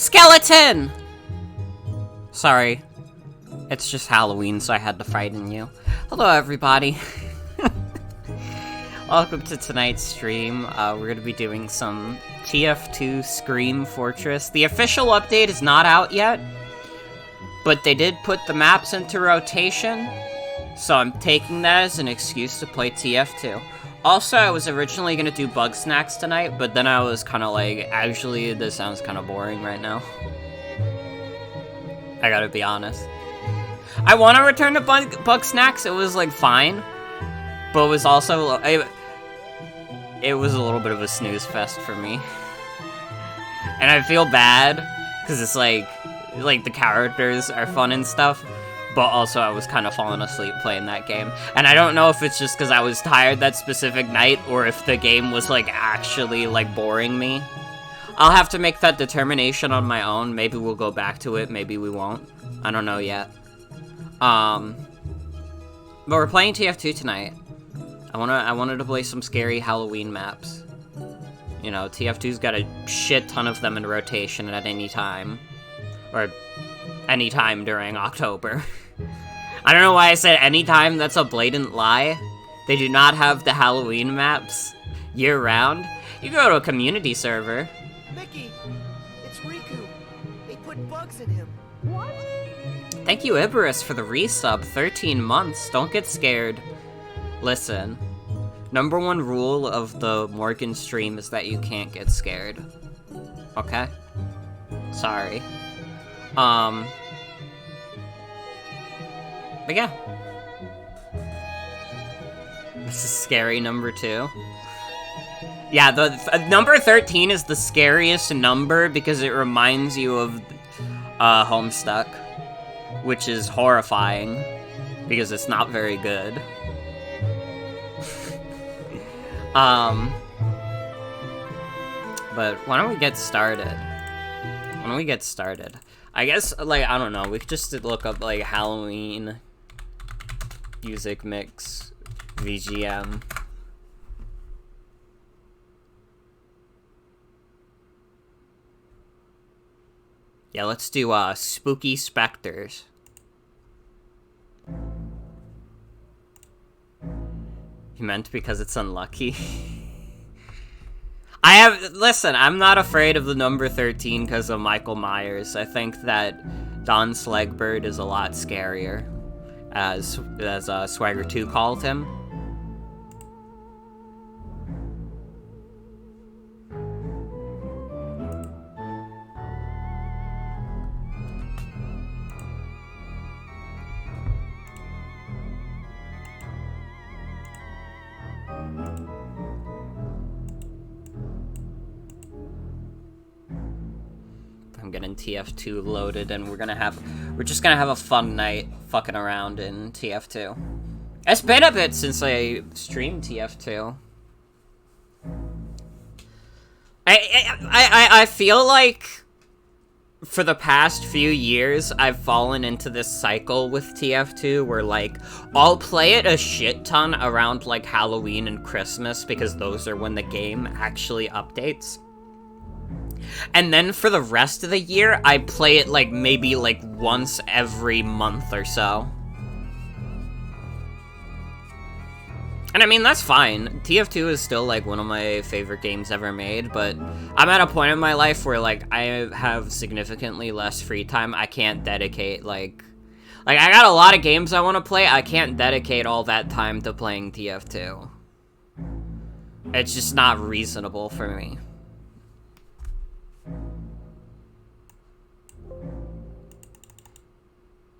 Skeleton! Sorry. It's just Halloween, so I had to frighten you. Hello, everybody. Welcome to tonight's stream. We're going to be doing some TF2 Scream Fortress. The official update is not out yet, but they did put the maps into rotation, so I'm taking that as an excuse to play TF2. Also, I was originally going to do Bug Snacks tonight, but then I was kind of like, actually, this sounds kind of boring right now. I gotta be honest. I want to return to Bug Snacks. It was, like, fine, but it was also, it was a little bit of a snooze fest for me. And I feel bad, because it's like the characters are fun and stuff, but also I was kind of falling asleep playing that game. And I don't know if it's just because I was tired that specific night, or if the game was, like, actually, like, boring me. I'll have to make that determination on my own. Maybe we'll go back to it, maybe we won't. I don't know yet. But we're playing TF2 tonight. I wanted to play some scary Halloween maps. You know, TF2's got a shit ton of them in rotation at any time. Or any time during October. I don't know why I said anytime, that's a blatant lie. They do not have the Halloween maps year-round. You go to a community server. Mickey, it's Riku. They put bugs in him. What? Thank you, Iberus, for the resub. 13 months. Don't get scared. Listen. #1 rule of the Morgan stream is that you can't get scared. Okay? Sorry. But yeah. This is scary #2. Yeah, the number 13 is the scariest number because it reminds you of Homestuck, which is horrifying because it's not very good. But why don't we get started? I guess, like, I don't know, we could just look up, like, Halloween music mix VGM. Yeah, let's do, Spooky Specters. You meant because it's unlucky? Listen, I'm not afraid of the number 13 because of Michael Myers. I think that Don Slegbird is a lot scarier, as Swagger 2 called him. I'm getting TF2 loaded, and we're just gonna have a fun night fucking around in TF2. It's been a bit since I streamed TF2. I feel like for the past few years, I've fallen into this cycle with TF2 where, like, I'll play it a shit ton around, like, Halloween and Christmas because those are when the game actually updates. And then for the rest of the year, I play it, like, maybe, like, once every month or so. And I mean, that's fine. TF2 is still, like, one of my favorite games ever made, but I'm at a point in my life where, like, I have significantly less free time. I can't dedicate, like, I got a lot of games I want to play. I can't dedicate all that time to playing TF2. It's just not reasonable for me.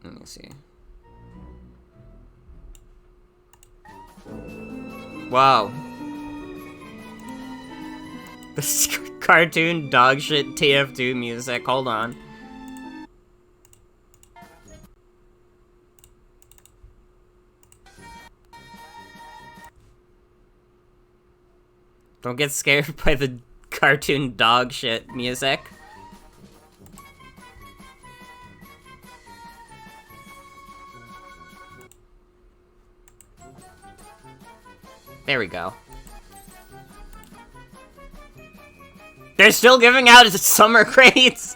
Let me see. Wow. This is cartoon dogshit TF2 music. Hold on. Don't get scared by the cartoon dogshit music. There we go. They're still giving out summer crates!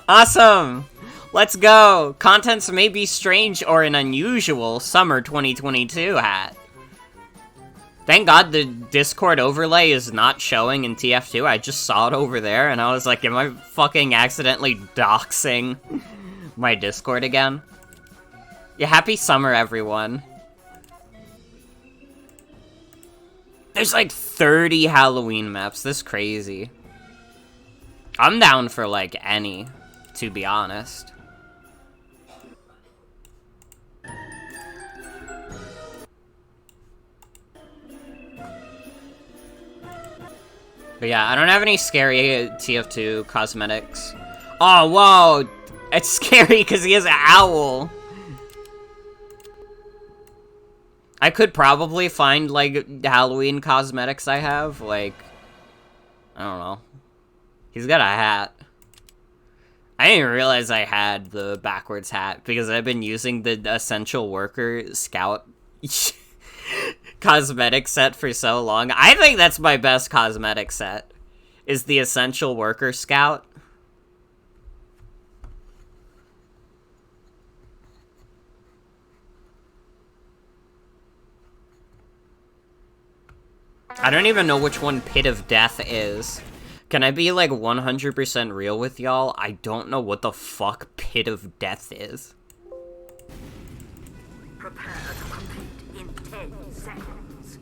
Awesome! Let's go! Contents may be strange or an unusual summer 2022 hat. Thank God the Discord overlay is not showing in TF2. I just saw it over there and I was like, am I fucking accidentally doxing my Discord again? Yeah, happy summer, everyone. There's like 30 Halloween maps. This is crazy. I'm down for like any, to be honest. But yeah, I don't have any scary TF2 cosmetics. Oh, whoa! It's scary because he has an owl. I could probably find, like, Halloween cosmetics I have. Like, I don't know. He's got a hat. I didn't realize I had the backwards hat because I've been using the Essential Worker Scout cosmetic set for so long. I think that's my best cosmetic set, is the Essential Worker Scout. I don't even know which one Pit of Death is. Can I be, like, 100% real with y'all? I don't know what the fuck Pit of Death is. Prepare to compete in 10 seconds.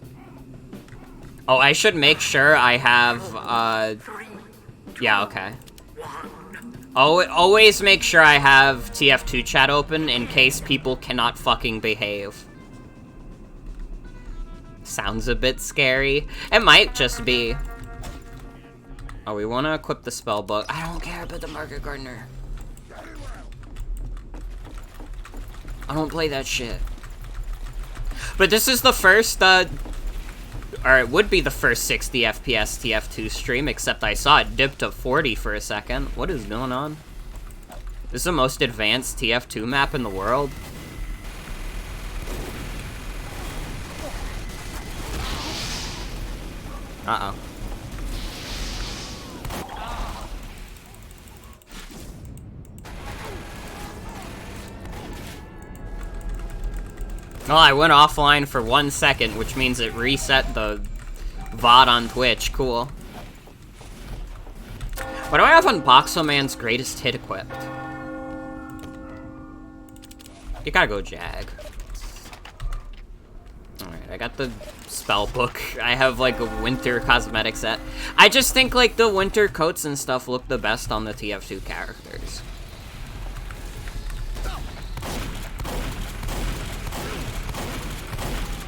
Oh, I should make sure I have, 3, 2, yeah, okay. 1. Oh, always make sure I have TF2 chat open in case people cannot fucking behave. Sounds a bit scary. It might just be. Oh, we want to equip the spell book. I don't care about the Market Gardener. I don't play that shit. But this is the first, or it would be the first 60 FPS TF2 stream, except I saw it dip to 40 for a second. What is going on? This is the most advanced TF2 map in the world. Uh-oh. Well, I went offline for 1 second, which means it reset the VOD on Twitch. Cool. What do I have on Boxoman's greatest hit equipped? You gotta go Jag. Alright, I got the spell book. I have, like, a winter cosmetic set. I just think, like, the winter coats and stuff look the best on the TF2 characters.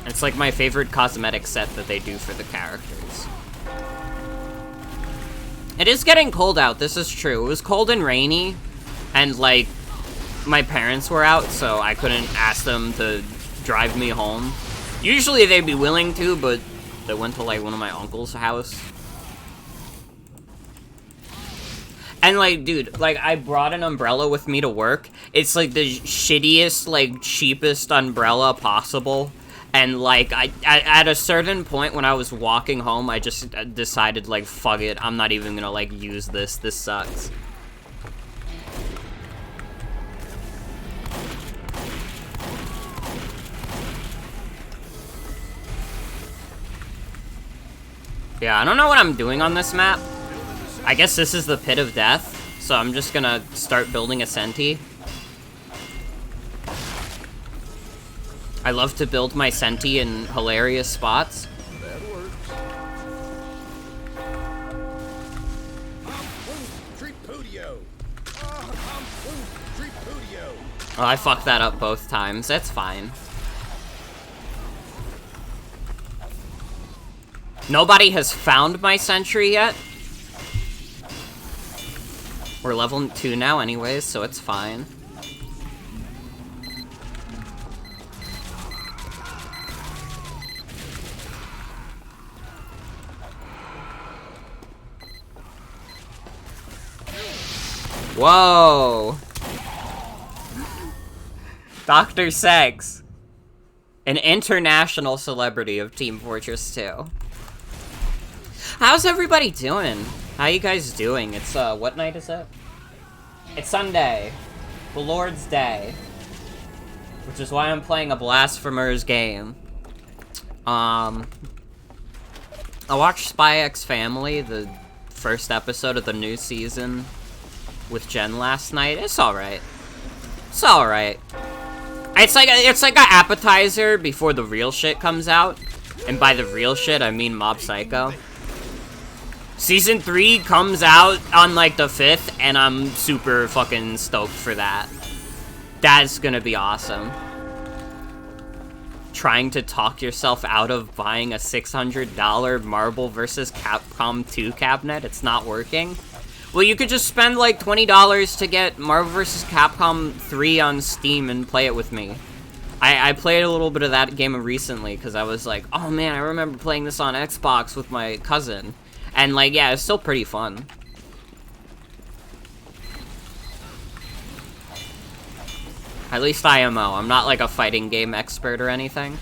It's, like, my favorite cosmetic set that they do for the characters. It is getting cold out, this is true. It was cold and rainy, and, like, my parents were out, so I couldn't ask them to drive me home. Usually they'd be willing to, but they went to, like, one of my uncle's house. And, like, dude, like, I brought an umbrella with me to work. It's, like, the shittiest, like, cheapest umbrella possible. And, like, at a certain point when I was walking home, I just decided, like, fuck it. I'm not even gonna, like, use this. This sucks. Yeah, I don't know what I'm doing on this map. I guess this is the Pit of Death, so I'm just gonna start building a Senti. I love to build my Senti in hilarious spots. That works. Oh, I fucked that up both times. That's fine. Nobody has found my sentry yet. We're level 2 now anyways, so it's fine. Whoa! Dr. Segs. An international celebrity of Team Fortress 2. How's everybody doing? How you guys doing? It's, what night is it? It's Sunday, the Lord's Day, which is why I'm playing a Blasphemers game. I watched Spy X Family, the first episode of the new season, with Jen last night. It's alright. It's alright. It's like an appetizer before the real shit comes out. And by the real shit, I mean Mob Psycho. Season 3 comes out on, like, the 5th, and I'm super fucking stoked for that. That's gonna be awesome. Trying to talk yourself out of buying a $600 Marvel vs. Capcom 2 cabinet. It's not working. Well, you could just spend, like, $20 to get Marvel vs. Capcom 3 on Steam and play it with me. I played a little bit of that game recently, because I was like, oh man, I remember playing this on Xbox with my cousin. And, like, yeah, it's still pretty fun. At least IMO. I'm not, like, a fighting game expert or anything.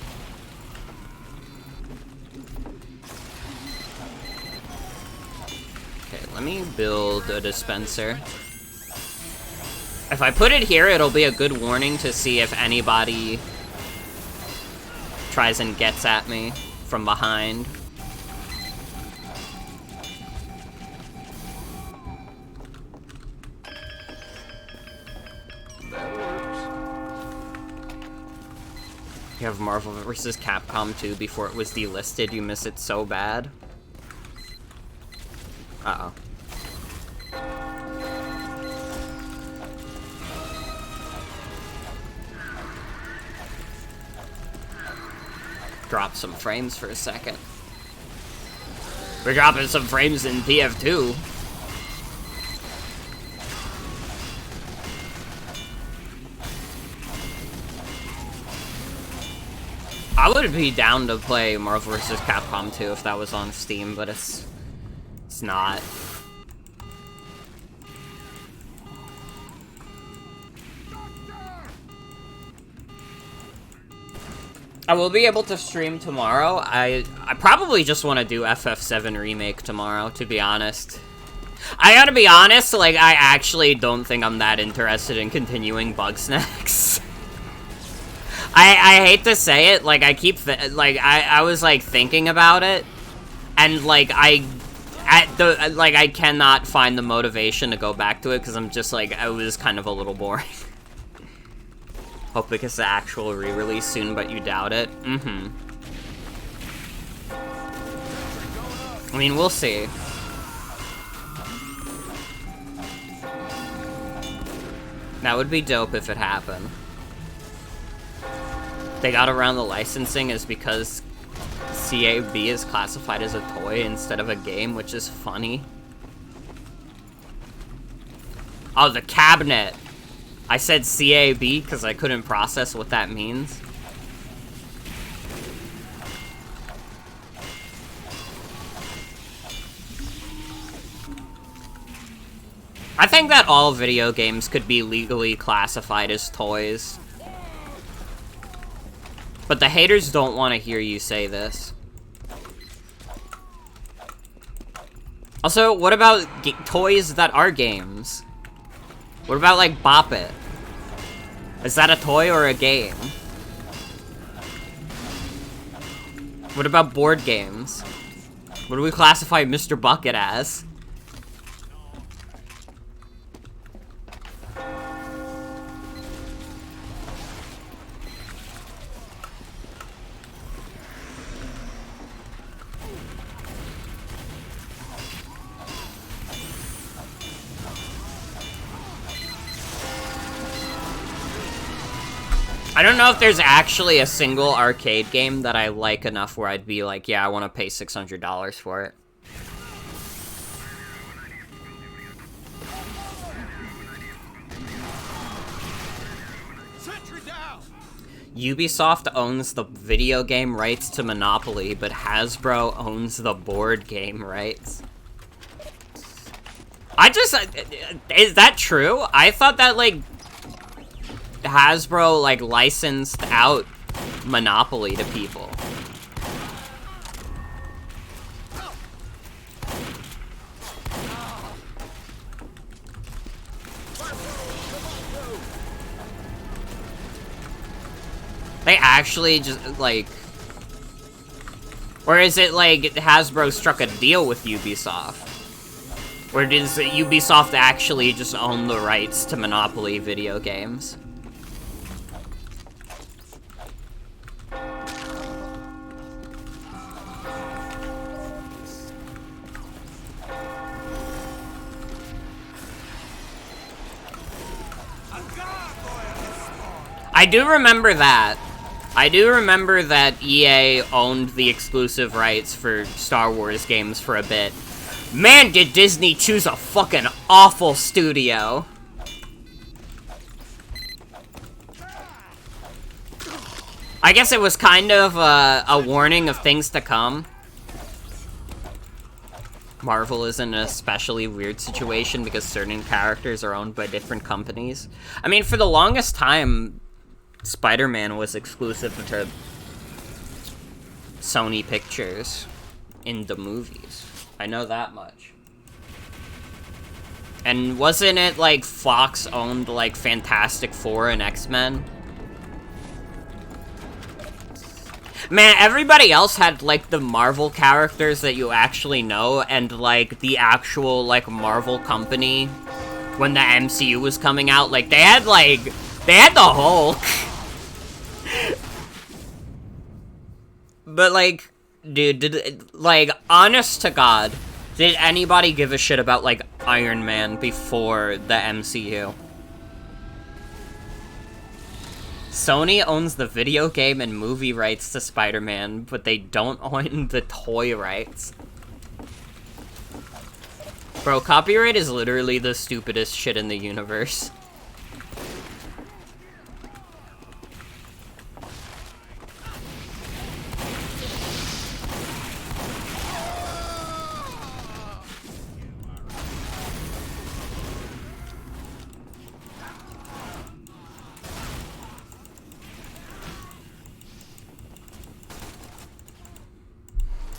Okay, let me build a dispenser. If I put it here, it'll be a good warning to see if anybody tries and gets at me from behind. You have Marvel vs. Capcom 2 before it was delisted. You miss it so bad. Uh-oh. Drop some frames for a second. We're dropping some frames in TF2. I would be down to play Marvel vs. Capcom 2 if that was on Steam, but it's not. I will be able to stream tomorrow. I probably just want to do FF7 Remake tomorrow, to be honest. I gotta be honest, like, I actually don't think I'm that interested in continuing Bugsnax. I hate to say it, like, I was, like, thinking about it, and, like, I cannot find the motivation to go back to it, because I'm just, like, it was kind of a little boring. Hope it gets the actual re-release soon, but you doubt it? Mm-hmm. I mean, we'll see. That would be dope if it happened. They got around the licensing is because CAB is classified as a toy instead of a game, which is funny. Oh, the cabinet! I said CAB because I couldn't process what that means. I think that all video games could be legally classified as toys. But the haters don't want to hear you say this. Also, what about toys that are games? What about, like, Bop It? Is that a toy or a game? What about board games? What do we classify Mr. Bucket as? I don't know if there's actually a single arcade game that I like enough where I'd be like, yeah, I want to pay $600 for it. Ubisoft owns the video game rights to Monopoly, but Hasbro owns the board game rights. Is that true? I thought that, like, Hasbro, like, licensed out Monopoly to people. They actually just, like... Or is it like Hasbro struck a deal with Ubisoft? Or does Ubisoft actually just own the rights to Monopoly video games? I do remember that. I do remember that EA owned the exclusive rights for Star Wars games for a bit. Man, did Disney choose a fucking awful studio. I guess it was kind of a warning of things to come. Marvel is in an especially weird situation because certain characters are owned by different companies. I mean, for the longest time, Spider-Man was exclusive to Sony Pictures in the movies. I know that much. And wasn't it like Fox owned like Fantastic Four and X-Men? Man, everybody else had like the Marvel characters that you actually know and like the actual like Marvel company when the MCU was coming out. Like they had the Hulk. But, like, dude, like, honest to God, did anybody give a shit about, like, Iron Man before the MCU? Sony owns the video game and movie rights to Spider-Man, but they don't own the toy rights. Bro, copyright is literally the stupidest shit in the universe.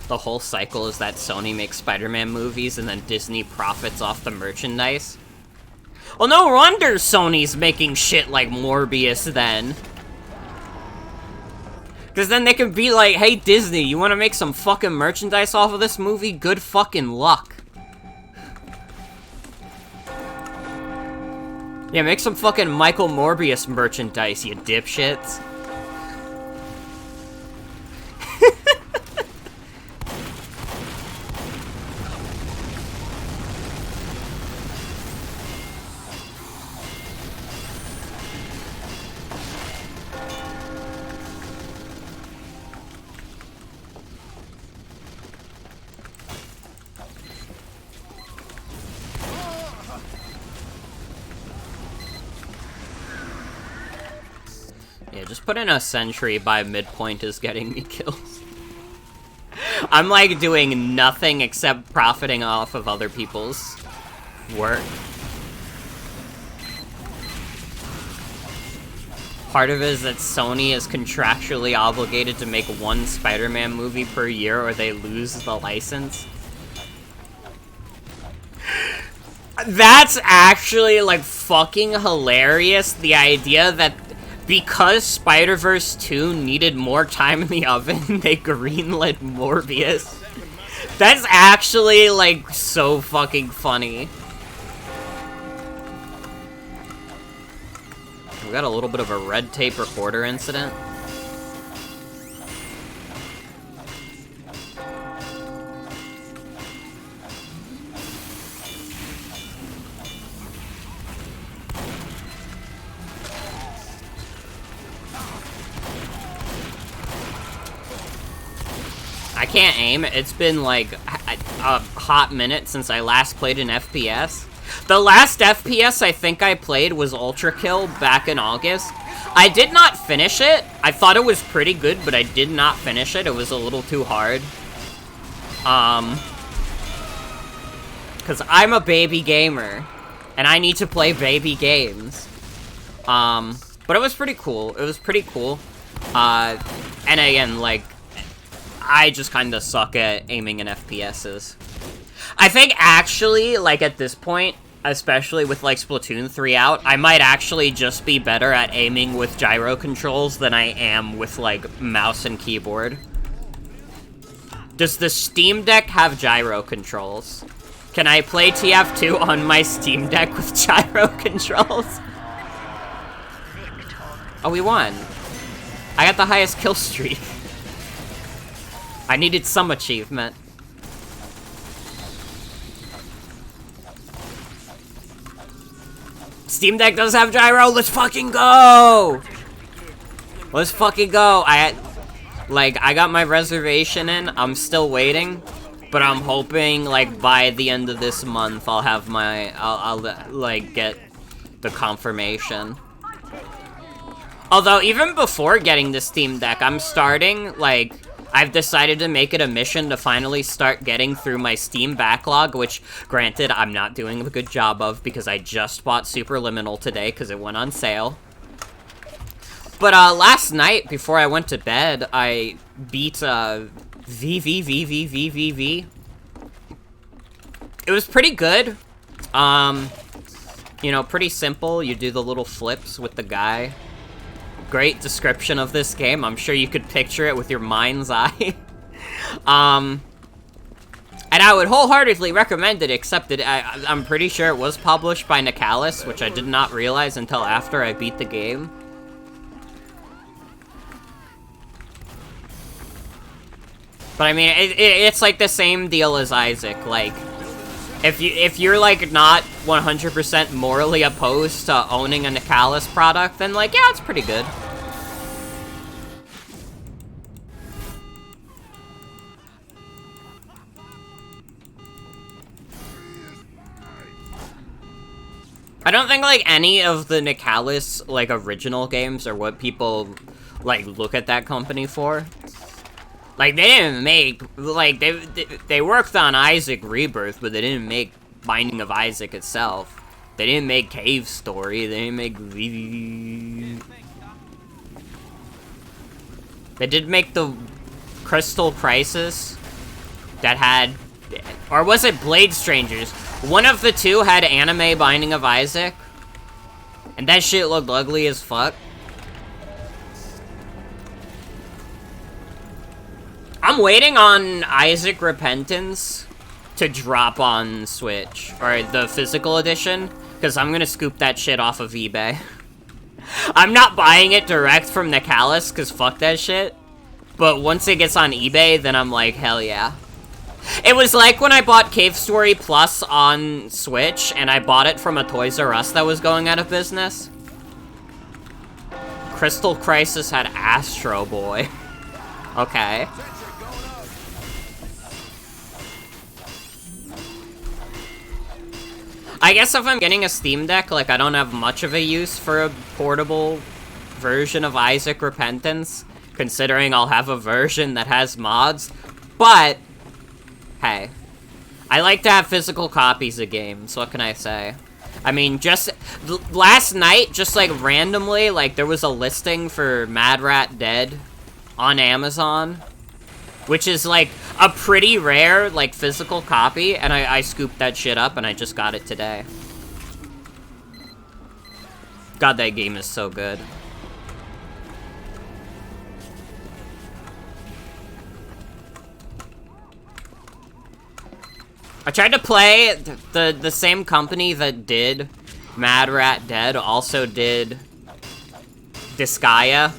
The whole cycle is that Sony makes Spider-Man movies and then Disney profits off the merchandise. Well, no wonder Sony's making shit like Morbius then. Because then they can be like, hey Disney, you want to make some fucking merchandise off of this movie? Good fucking luck. Yeah, make some fucking Michael Morbius merchandise, you dipshits. Yeah, just put in a sentry by midpoint is getting me kills. I'm like doing nothing except profiting off of other people's work. Part of it is that Sony is contractually obligated to make one Spider-Man movie per year or they lose the license. That's actually like fucking hilarious, the idea that because Spider-Verse 2 needed more time in the oven, they greenlit Morbius. That's actually, like, so fucking funny. We got a little bit of a red tape recorder incident. I can't aim. It's been like a hot minute since I last played an FPS. The last FPS I think I played was Ultra Kill back in August. I did not finish it. I thought it was pretty good, but I did not finish it. It was a little too hard. Because I'm a baby gamer, and I need to play baby games. But it was pretty cool. It was pretty cool. And again, like, I just kind of suck at aiming in FPSs. I think, actually, like, at this point, especially with like Splatoon 3 out, I might actually just be better at aiming with gyro controls than I am with like mouse and keyboard. Does the Steam Deck have gyro controls? Can I play TF2 on my Steam Deck with gyro controls? Oh, we won. I got the highest kill streak. I needed some achievement. Steam Deck does have gyro. Let's fucking go. Let's fucking go. I got my reservation in. I'm still waiting, but I'm hoping like by the end of this month I'll have my I'll like get the confirmation. Although even before getting the Steam Deck, I'm starting like I've decided to make it a mission to finally start getting through my Steam backlog, which, granted, I'm not doing a good job of because I just bought Superliminal today because it went on sale. But, last night, before I went to bed, I beat, VVVVVVV. It was pretty good. You know, pretty simple. You do the little flips with the guy. Great description of this game. I'm sure you could picture it with your mind's eye. And I would wholeheartedly recommend it, except that I'm pretty sure it was published by Nicalis, which I did not realize until after I beat the game. But I mean, it's like the same deal as Isaac. Like, if you're like not 100% morally opposed to owning a Nicalis product, then like, yeah, it's pretty good. I don't think like any of the Nicalis like original games are what people like look at that company for. Like, they didn't make, like, they worked on Isaac Rebirth, but they didn't make Binding of Isaac itself. They didn't make Cave Story, they didn't make... They did make the Crystal Crisis that had... Or was it Blade Strangers? One of the two had anime Binding of Isaac. And that shit looked ugly as fuck. I'm waiting on Isaac Repentance to drop on Switch, or the physical edition, because I'm gonna scoop that shit off of eBay. I'm not buying it direct from Nicalis, because fuck that shit. But once it gets on eBay, then I'm like, hell yeah. It was like when I bought Cave Story Plus on Switch, and I bought it from a Toys R Us that was going out of business. Crystal Crisis had Astro Boy. Okay. I guess if I'm getting a Steam Deck, like, I don't have much of a use for a portable version of Isaac Repentance, considering I'll have a version that has mods, but, hey, I like to have physical copies of games, what can I say? I mean, just, last night, just, like, randomly, like, there was a listing for Mad Rat Dead on Amazon, which is, like, a pretty rare, like, physical copy, and I scooped that shit up, and I just got it today. God, that game is so good. I tried to play, the same company that did Mad Rat Dead also did Disgaea.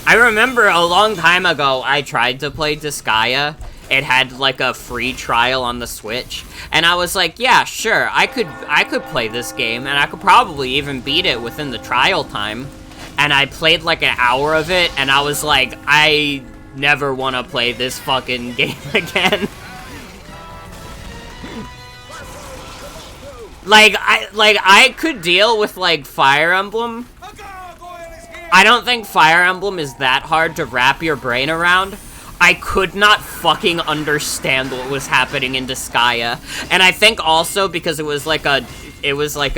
I remember a long time ago, I tried to play Disgaea. It had, like, a free trial on the Switch. And I was like, yeah, sure, I could play this game, and I could probably even beat it within the trial time. And I played, like, an hour of it, and I was like, I never want to play this fucking game again. I could deal with, like, Fire Emblem. I don't think Fire Emblem is that hard to wrap your brain around. I could not fucking understand what was happening in Disgaea. And I think also because it was like a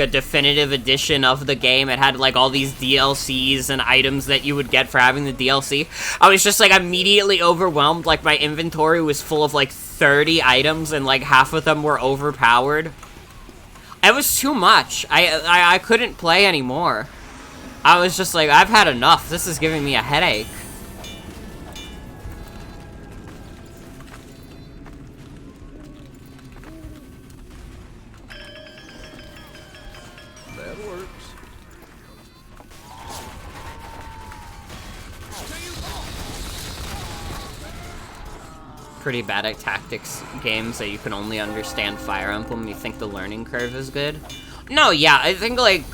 definitive edition of the game. It had like all these DLCs and items that you would get for having the DLC. I was just like immediately overwhelmed. Like my inventory was full of like 30 items and like half of them were overpowered. It was too much. I couldn't play anymore. I was just like, I've had enough. This is giving me a headache. That works. Pretty bad at tactics games that you can only understand Fire Emblem. You think the learning curve is good? No, yeah, I think like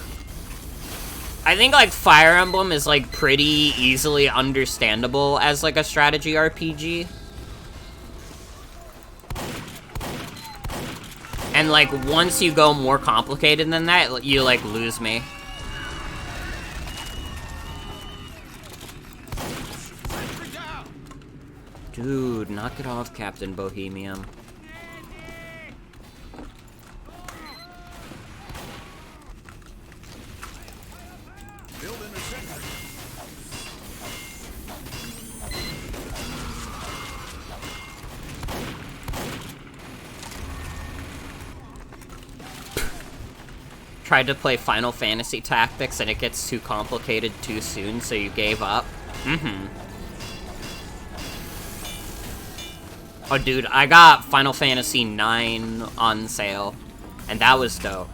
Fire Emblem is like pretty easily understandable as like a strategy RPG. And like once you go more complicated than that, you like lose me. Dude, knock it off, Captain Bohemian. Building a sentry. Tried to play Final Fantasy Tactics and it gets too complicated too soon, so you gave up. Oh, dude, I got Final Fantasy IX on sale, and that was dope.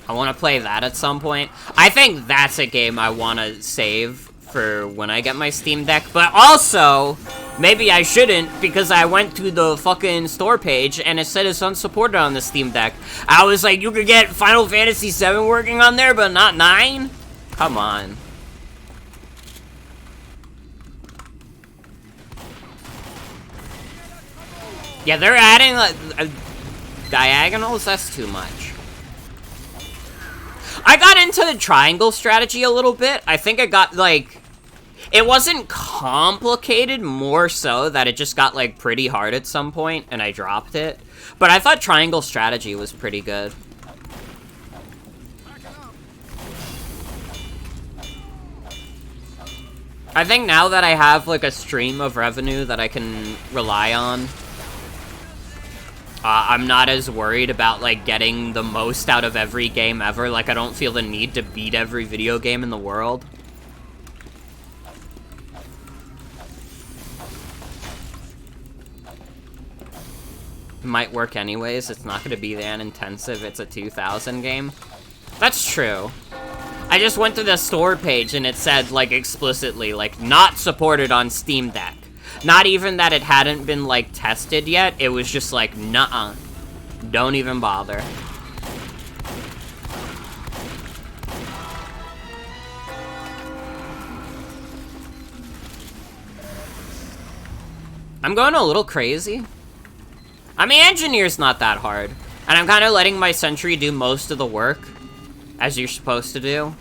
I want to play that at some point. I think that's a game I want to save for when I get my Steam Deck, but also, maybe I shouldn't, because I went to the fucking store page and it said it's unsupported on the Steam Deck. I was like, you could get Final Fantasy VII working on there, but not 9? Come on. Yeah, they're adding diagonals, that's too much. I got into the triangle strategy a little bit. I think I got, like, it wasn't complicated, more so that it just got, like, pretty hard at some point, and I dropped it. But I thought triangle strategy was pretty good. I think now that I have, like, a stream of revenue that I can rely on, I'm not as worried about, like, getting the most out of every game ever. Like, I don't feel the need to beat every video game in the world. It might work anyways. It's not going to be that intensive. It's a 2000 game. That's true. I just went to the store page and it said, like, explicitly, like, not supported on Steam Deck. Not even that it hadn't been, like, tested yet. It was just like, nuh-uh. Don't even bother. I'm going a little crazy. I mean, engineer's not that hard. And I'm kind of letting my sentry do most of the work, as you're supposed to do.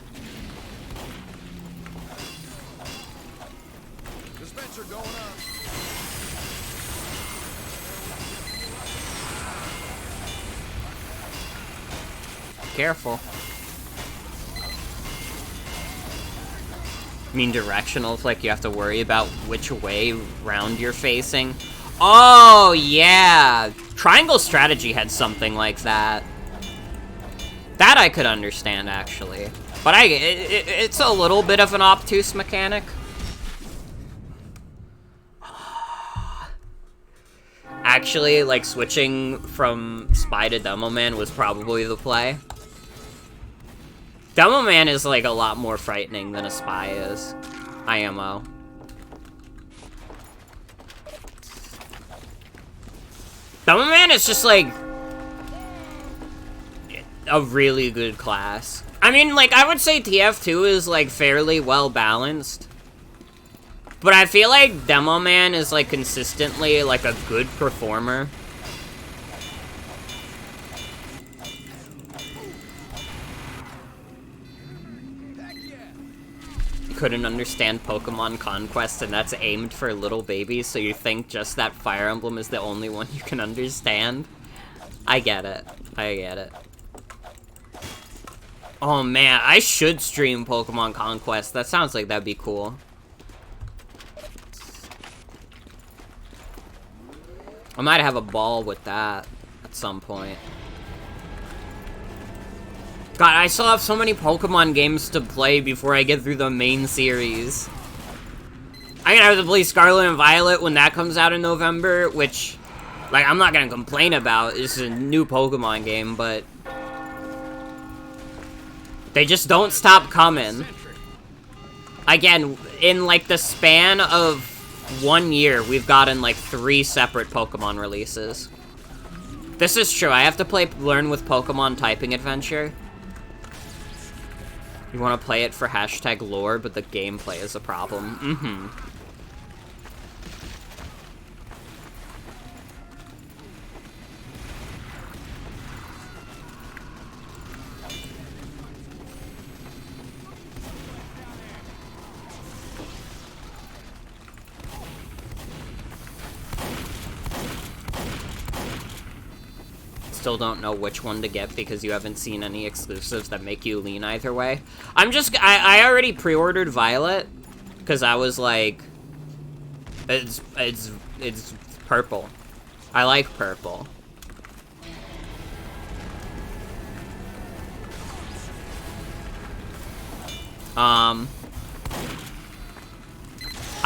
Dispenser going up. Careful. You mean directional, like you have to worry about which way round you're facing? Oh, yeah! Triangle strategy had something like that. That I could understand, actually. But it's a little bit of an obtuse mechanic. Actually, like, switching from Spy to Demo Man was probably the play. Demo Man is, like, a lot more frightening than a Spy is. IMO. Demo Man is just, like, a really good class. I mean, like, I would say TF2 is, like, fairly well balanced. But I feel like Demo Man is, like, consistently, like, a good performer. Couldn't understand Pokemon Conquest, and that's aimed for little babies, so you think just that Fire Emblem is the only one you can understand? I get it. I get it. Oh man, I should stream Pokemon Conquest. That sounds like that'd be cool. I might have a ball with that at some point. God, I still have so many Pokemon games to play before I get through the main series. I'm gonna have to play Scarlet and Violet when that comes out in November, which, like, I'm not gonna complain about. This is a new Pokemon game, but they just don't stop coming. Again, in, like, the span of 1 year, we've gotten, like, 3 separate Pokemon releases. This is true. I have to play Learn with Pokemon Typing Adventure. You want to play it for hashtag lore, but the gameplay is a problem. Mm-hmm. Still don't know which one to get because you haven't seen any exclusives that make you lean either way. I already pre-ordered Violet because I was like, it's purple. I like purple. I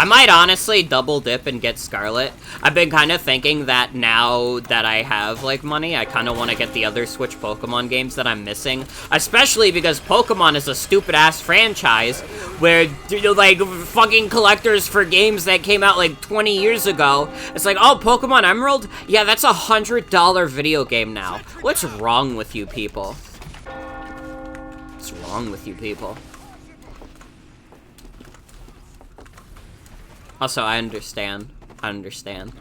might honestly double dip and get Scarlet. I've been kind of thinking that now that I have, like, money, I kind of want to get the other Switch Pokemon games that I'm missing. Especially because Pokemon is a stupid-ass franchise where, like, fucking collectors for games that came out, like, 20 years ago. It's like, oh, Pokemon Emerald? Yeah, that's a $100 video game now. What's wrong with you people? What's wrong with you people? Also, I understand. I understand.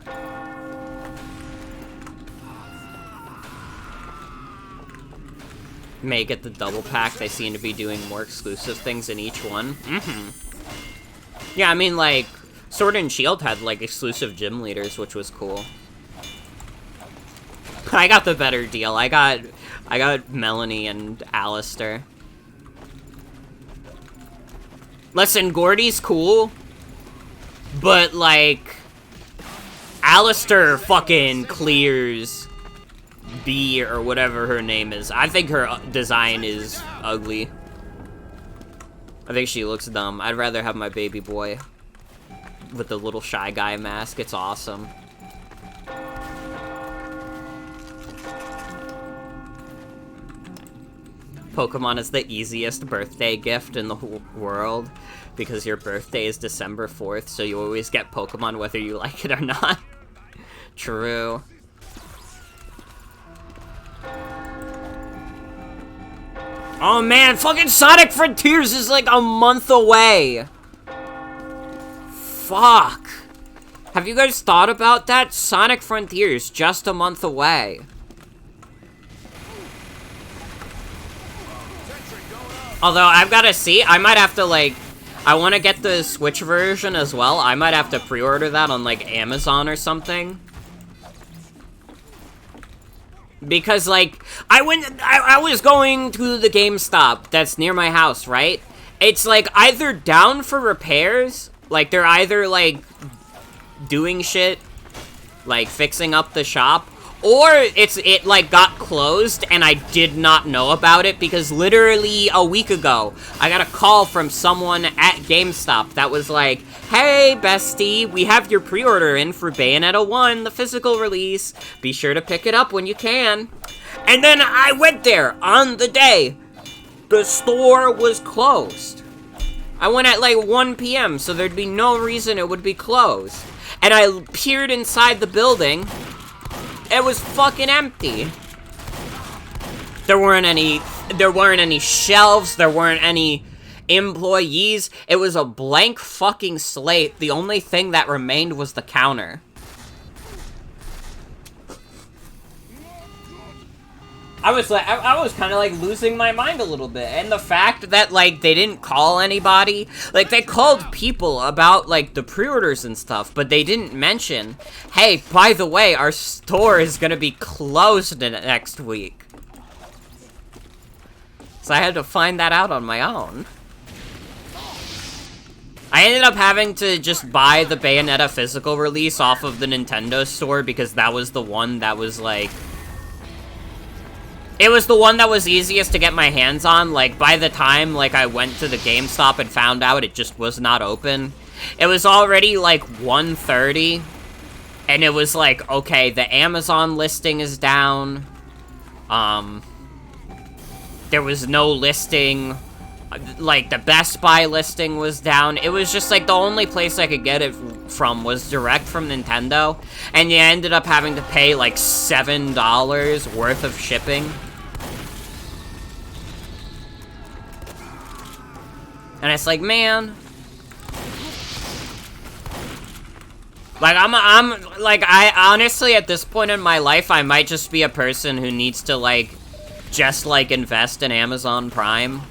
May get the double pack. They seem to be doing more exclusive things in each one. Mm-hmm. Yeah, I mean, like, Sword and Shield had, like, exclusive gym leaders, which was cool. I got the better deal. I got Melanie and Alistair. Listen, Gordy's cool. But, like, Alistair fucking clears B or whatever her name is. I think her design is ugly. I think she looks dumb. I'd rather have my baby boy with the little Shy Guy mask. It's awesome. Pokemon is the easiest birthday gift in the whole world. Because your birthday is December 4th, so you always get Pokemon whether you like it or not. True. Oh man, fucking Sonic Frontiers is like a month away! Fuck. Have you guys thought about that? Sonic Frontiers, just a month away. Although, I've gotta see, I might have to, like, I want to get the Switch version as well. I might have to pre-order that on, like, Amazon or something. Because, like, I was going to the GameStop that's near my house, right? It's, like, either down for repairs, like, they're either, like, doing shit, like, fixing up the shop, or it like got closed and I did not know about it because literally a week ago I got a call from someone at GameStop that was like, hey bestie, we have your pre-order in for Bayonetta 1, the physical release. Be sure to pick it up when you can. And then I went there on the day. The store was closed. I went at like 1 p.m. so there'd be no reason it would be closed. And I peered inside the building. It was fucking empty. There weren't any shelves, there weren't any employees. It was a blank fucking slate. The only thing that remained was the counter. I was kind of like losing my mind a little bit, and the fact that like they didn't call anybody, like they called people about like the pre-orders and stuff, but they didn't mention, hey, by the way, our store is gonna be closed next week. So I had to find that out on my own. I ended up having to just buy the Bayonetta physical release off of the Nintendo store because that was the one that was, like... It was the one that was easiest to get my hands on. Like, by the time, like, I went to the GameStop and found out it just was not open, it was already, like, 1:30. And it was like, okay, the Amazon listing is down. There was no listing. Like, the Best Buy listing was down. It was just, like, the only place I could get it from was direct from Nintendo. And you ended up having to pay, like, $7 worth of shipping. And it's like, man... Like, I honestly, at this point in my life, I might just be a person who needs to, like, just, like, invest in Amazon Prime.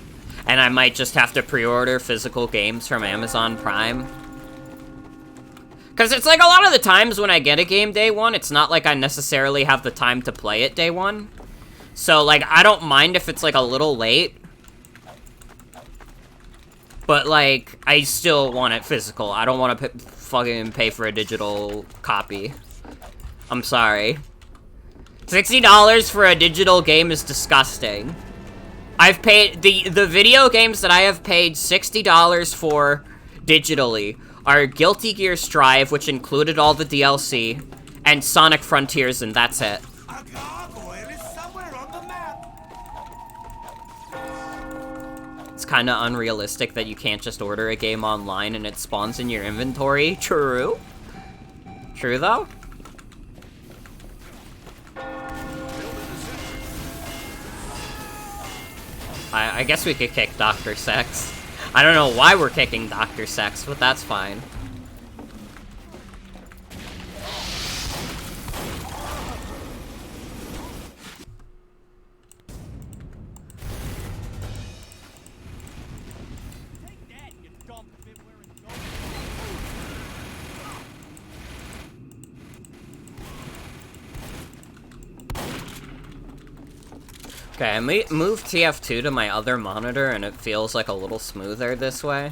And I might just have to pre-order physical games from Amazon Prime. Because it's like a lot of the times when I get a game day one, it's not like I necessarily have the time to play it day one. So, like, I don't mind if it's, like, a little late. But, like, I still want it physical. I don't want to fucking pay for a digital copy. I'm sorry. $60 for a digital game is disgusting. I've paid... The video games that I have paid $60 for digitally are Guilty Gear Strive, which included all the DLC, and Sonic Frontiers, and that's it. A gargoyle is somewhere on the map. It's kind of unrealistic that you can't just order a game online and it spawns in your inventory. True. True, though? I guess we could kick Dr. Sex. I don't know why we're kicking Dr. Sex, but that's fine. Okay, I moved TF2 to my other monitor, and it feels like a little smoother this way.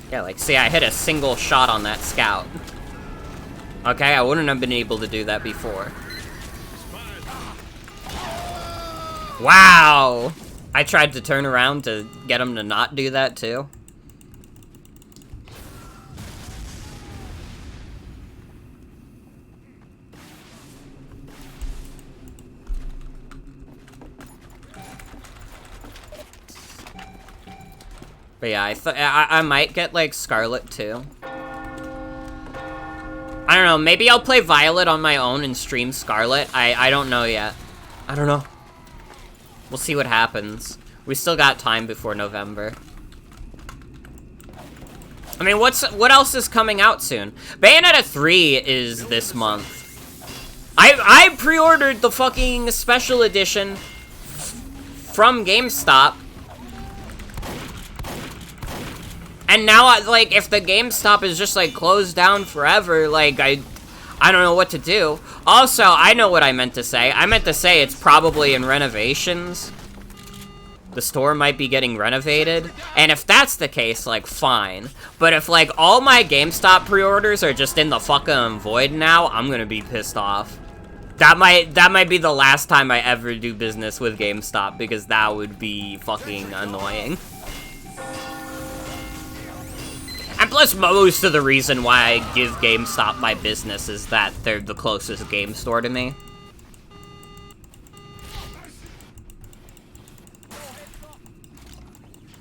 Yeah, like, see, I hit a single shot on that scout. Okay, I wouldn't have been able to do that before. Wow! I tried to turn around to get him to not do that, too. But yeah, I might get, like, Scarlet, too. I don't know, maybe I'll play Violet on my own and stream Scarlet. I don't know yet. I don't know. We'll see what happens. We still got time before November. I mean, what else is coming out soon? Bayonetta 3 is this month. I pre-ordered the fucking special edition from GameStop. And now, like, if the GameStop is just, like, closed down forever, like, I don't know what to do. Also, I know what I meant to say. I meant to say it's probably in renovations. The store might be getting renovated. And if that's the case, like, fine. But if, like, all my GameStop pre-orders are just in the fucking void now, I'm gonna be pissed off. That might be the last time I ever do business with GameStop, because that would be fucking annoying. And plus, most of the reason why I give GameStop my business is that they're the closest game store to me.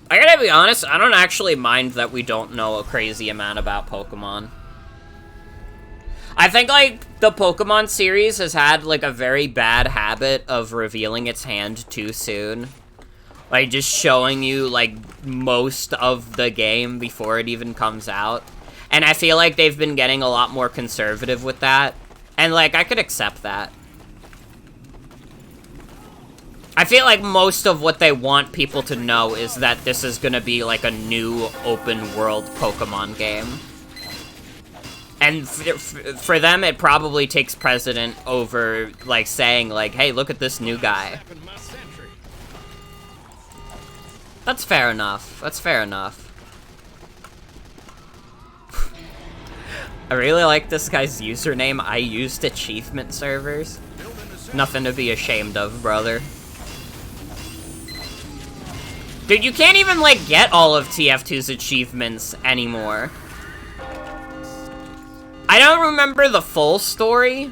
I gotta be honest, I don't actually mind that we don't know a crazy amount about Pokemon. I think, like, the Pokemon series has had, like, a very bad habit of revealing its hand too soon. Like, just showing you, like, most of the game before it even comes out. And I feel like they've been getting a lot more conservative with that. And, like, I could accept that. I feel like most of what they want people to know is that this is gonna be, like, a new open-world Pokemon game. And for them, it probably takes precedent over, like, saying, like, hey, look at this new guy. That's fair enough. That's fair enough. I really like this guy's username. I used achievement servers. Nothing to be ashamed of, brother. Dude, you can't even, like, get all of TF2's achievements anymore. I don't remember the full story.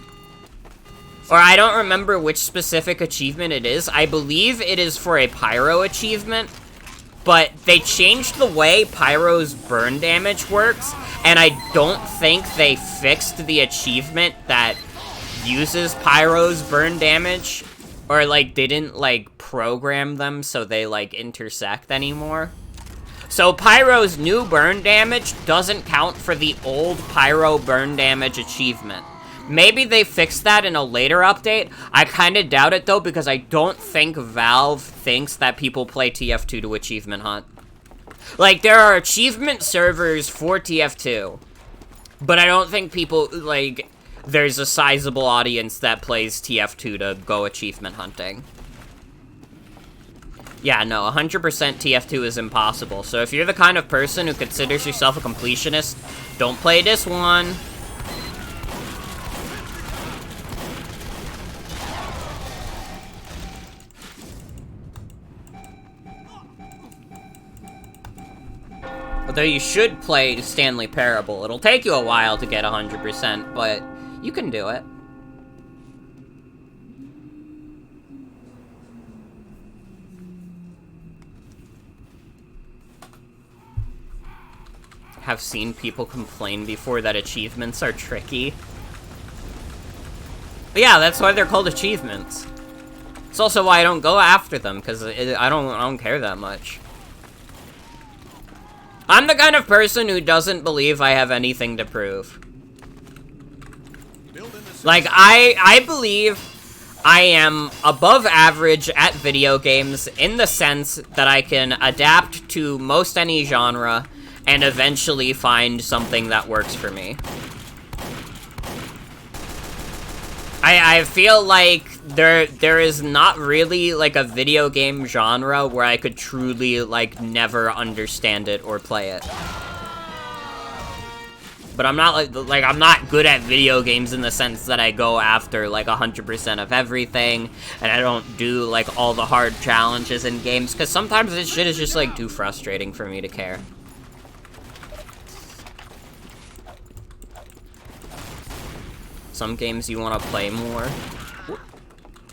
Or I don't remember which specific achievement it is. I believe it is for a pyro achievement. But they changed the way pyro's burn damage works. And I don't think they fixed the achievement that uses pyro's burn damage. Or, like, didn't, like, program them so they, like, intersect anymore. So pyro's new burn damage doesn't count for the old pyro burn damage achievement. Maybe they fixed that in a later update. I kind of doubt it, though, because I don't think Valve thinks that people play TF2 to achievement hunt. Like, there are achievement servers for TF2, but I don't think people, like, there's a sizable audience that plays TF2 to go achievement hunting. Yeah, no, 100% TF2 is impossible. So if you're the kind of person who considers yourself a completionist, don't play this one. Although you should play Stanley Parable. It'll take you a while to get 100%, but you can do it. Have seen people complain before that achievements are tricky. But yeah, that's why they're called achievements. It's also why I don't go after them, because I don't care that much. I'm the kind of person who doesn't believe I have anything to prove. Like, I believe I am above average at video games in the sense that I can adapt to most any genre and eventually find something that works for me. I feel like there is not really, like, a video game genre where I could truly, like, never understand it or play it. But I'm not, like, I'm not good at video games in the sense that I go after, like, 100% of everything, and I don't do, like, all the hard challenges in games, because sometimes this shit is just, like, too frustrating for me to care. Some games you want to play more,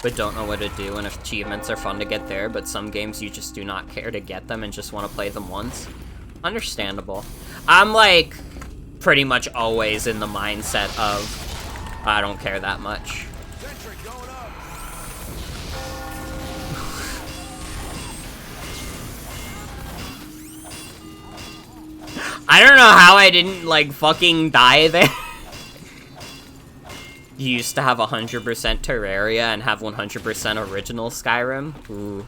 but don't know what to do, and achievements are fun to get there, but some games you just do not care to get them and just want to play them once. Understandable. I'm, like, pretty much always in the mindset of, I don't care that much. I don't know how I didn't, like, fucking die there. You used to have 100% Terraria and have 100% original Skyrim? Ooh.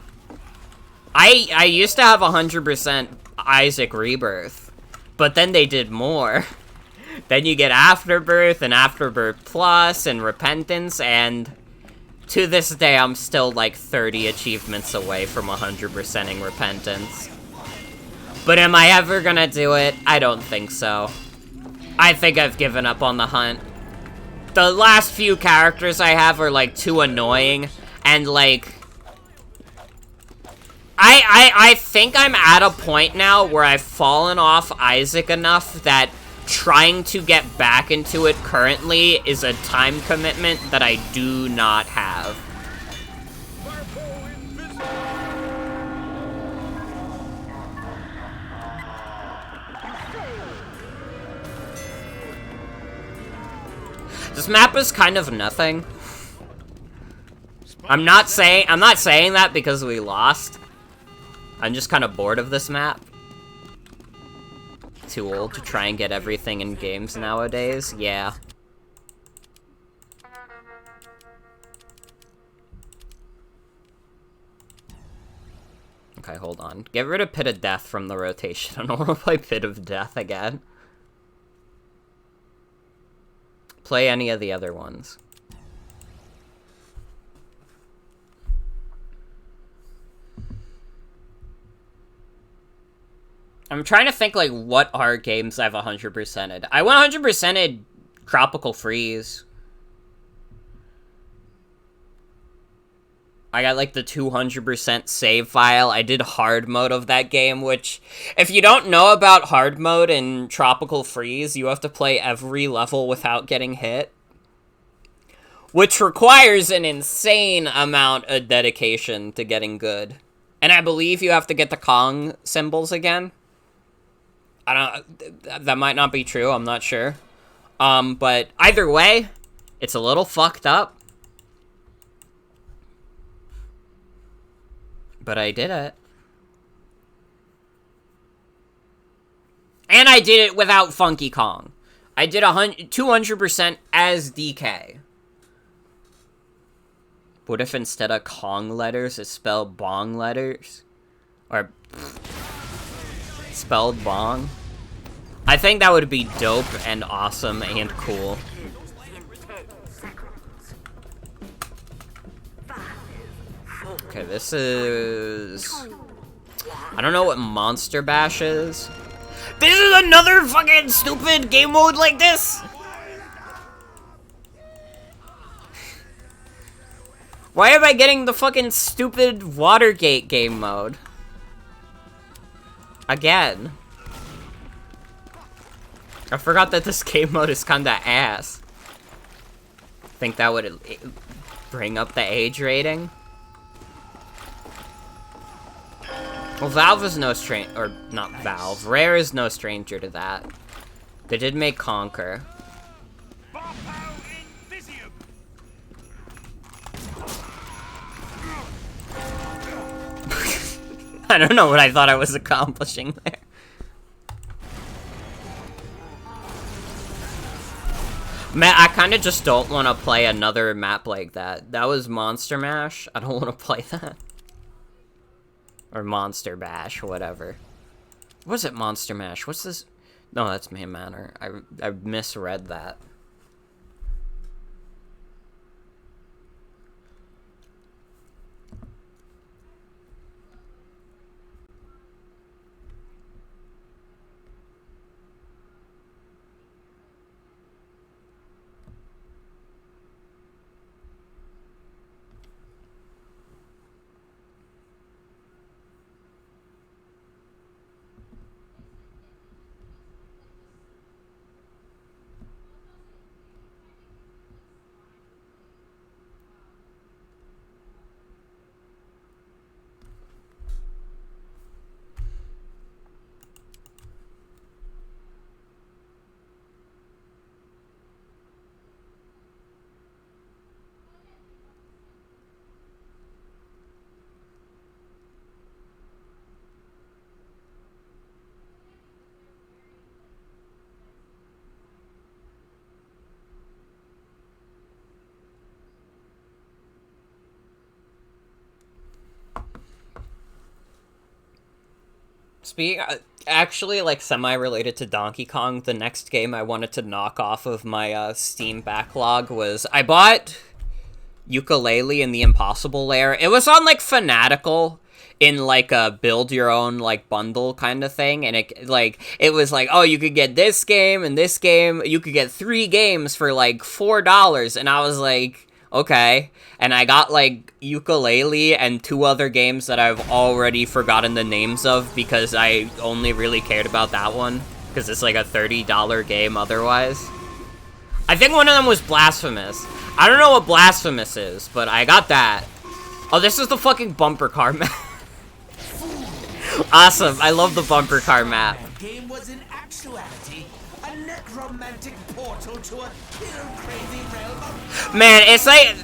I used to have 100% Isaac Rebirth, but then they did more. Then you get Afterbirth and Afterbirth Plus and Repentance, and to this day I'm still like 30 achievements away from 100%ing Repentance. But am I ever gonna do it? I don't think so. I think I've given up on the hunt. The last few characters I have are, like, too annoying, and, like, I think I'm at a point now where I've fallen off Isaac enough that trying to get back into it currently is a time commitment that I do not have. This map is kind of nothing. I'm not saying that because we lost. I'm just kind of bored of this map. Too old to try and get everything in games nowadays. Yeah. Okay, hold on. Get rid of Pit of Death from the rotation. I don't want to play Pit of Death again. play any of the other ones. I'm trying to think, like, what are games I've 100%ed. I 100%ed Tropical Freeze. I got, like, the 200% save file. I did hard mode of that game, which, if you don't know about hard mode in Tropical Freeze, you have to play every level without getting hit. Which requires an insane amount of dedication to getting good. And I believe you have to get the Kong symbols again. I don't... That might not be true, I'm not sure. But either way, it's a little fucked up. But I did it. And I did it without Funky Kong. I did 200% as DK. What if instead of Kong letters, it's spelled Bong letters? Or... spelled Bong? I think that would be dope and awesome and cool. Okay, this is... I don't know what Monster Bash is. This is another fucking stupid game mode like this! Why am I getting the fucking stupid Watergate game mode? Again. I forgot that this game mode is kinda ass. Think that would bring up the age rating? Well, Valve is no or not Valve. Rare is no stranger to that. They did make Conquer. I don't know what I thought I was accomplishing there. Man, I kind of just don't want to play another map like that. That was Monster Mash. I don't want to play that. Or Monster Bash, whatever. What is it, Monster Mash? What's this? No, that's Main Manor. I misread that. Actually, like, semi-related to Donkey Kong, the next game I wanted to knock off of my Steam backlog was... I bought Yooka-Laylee in the Impossible Lair. It was on, like, Fanatical in, like, a build-your-own, like, bundle kind of thing, and it was like, oh, you could get this game and this game. You could get 3 games for, like, $4, and I was like, okay. And I got, like, Yooka-Laylee and 2 other games that I've already forgotten the names of because I only really cared about that one. Because it's, like, a $30 game otherwise. I think one of them was Blasphemous. I don't know what Blasphemous is, but I got that. Oh, this is the fucking bumper car map. Awesome. I love the bumper car map. That game was in actuality a necromantic portal to a pill-crazy realm of... Man, it's like...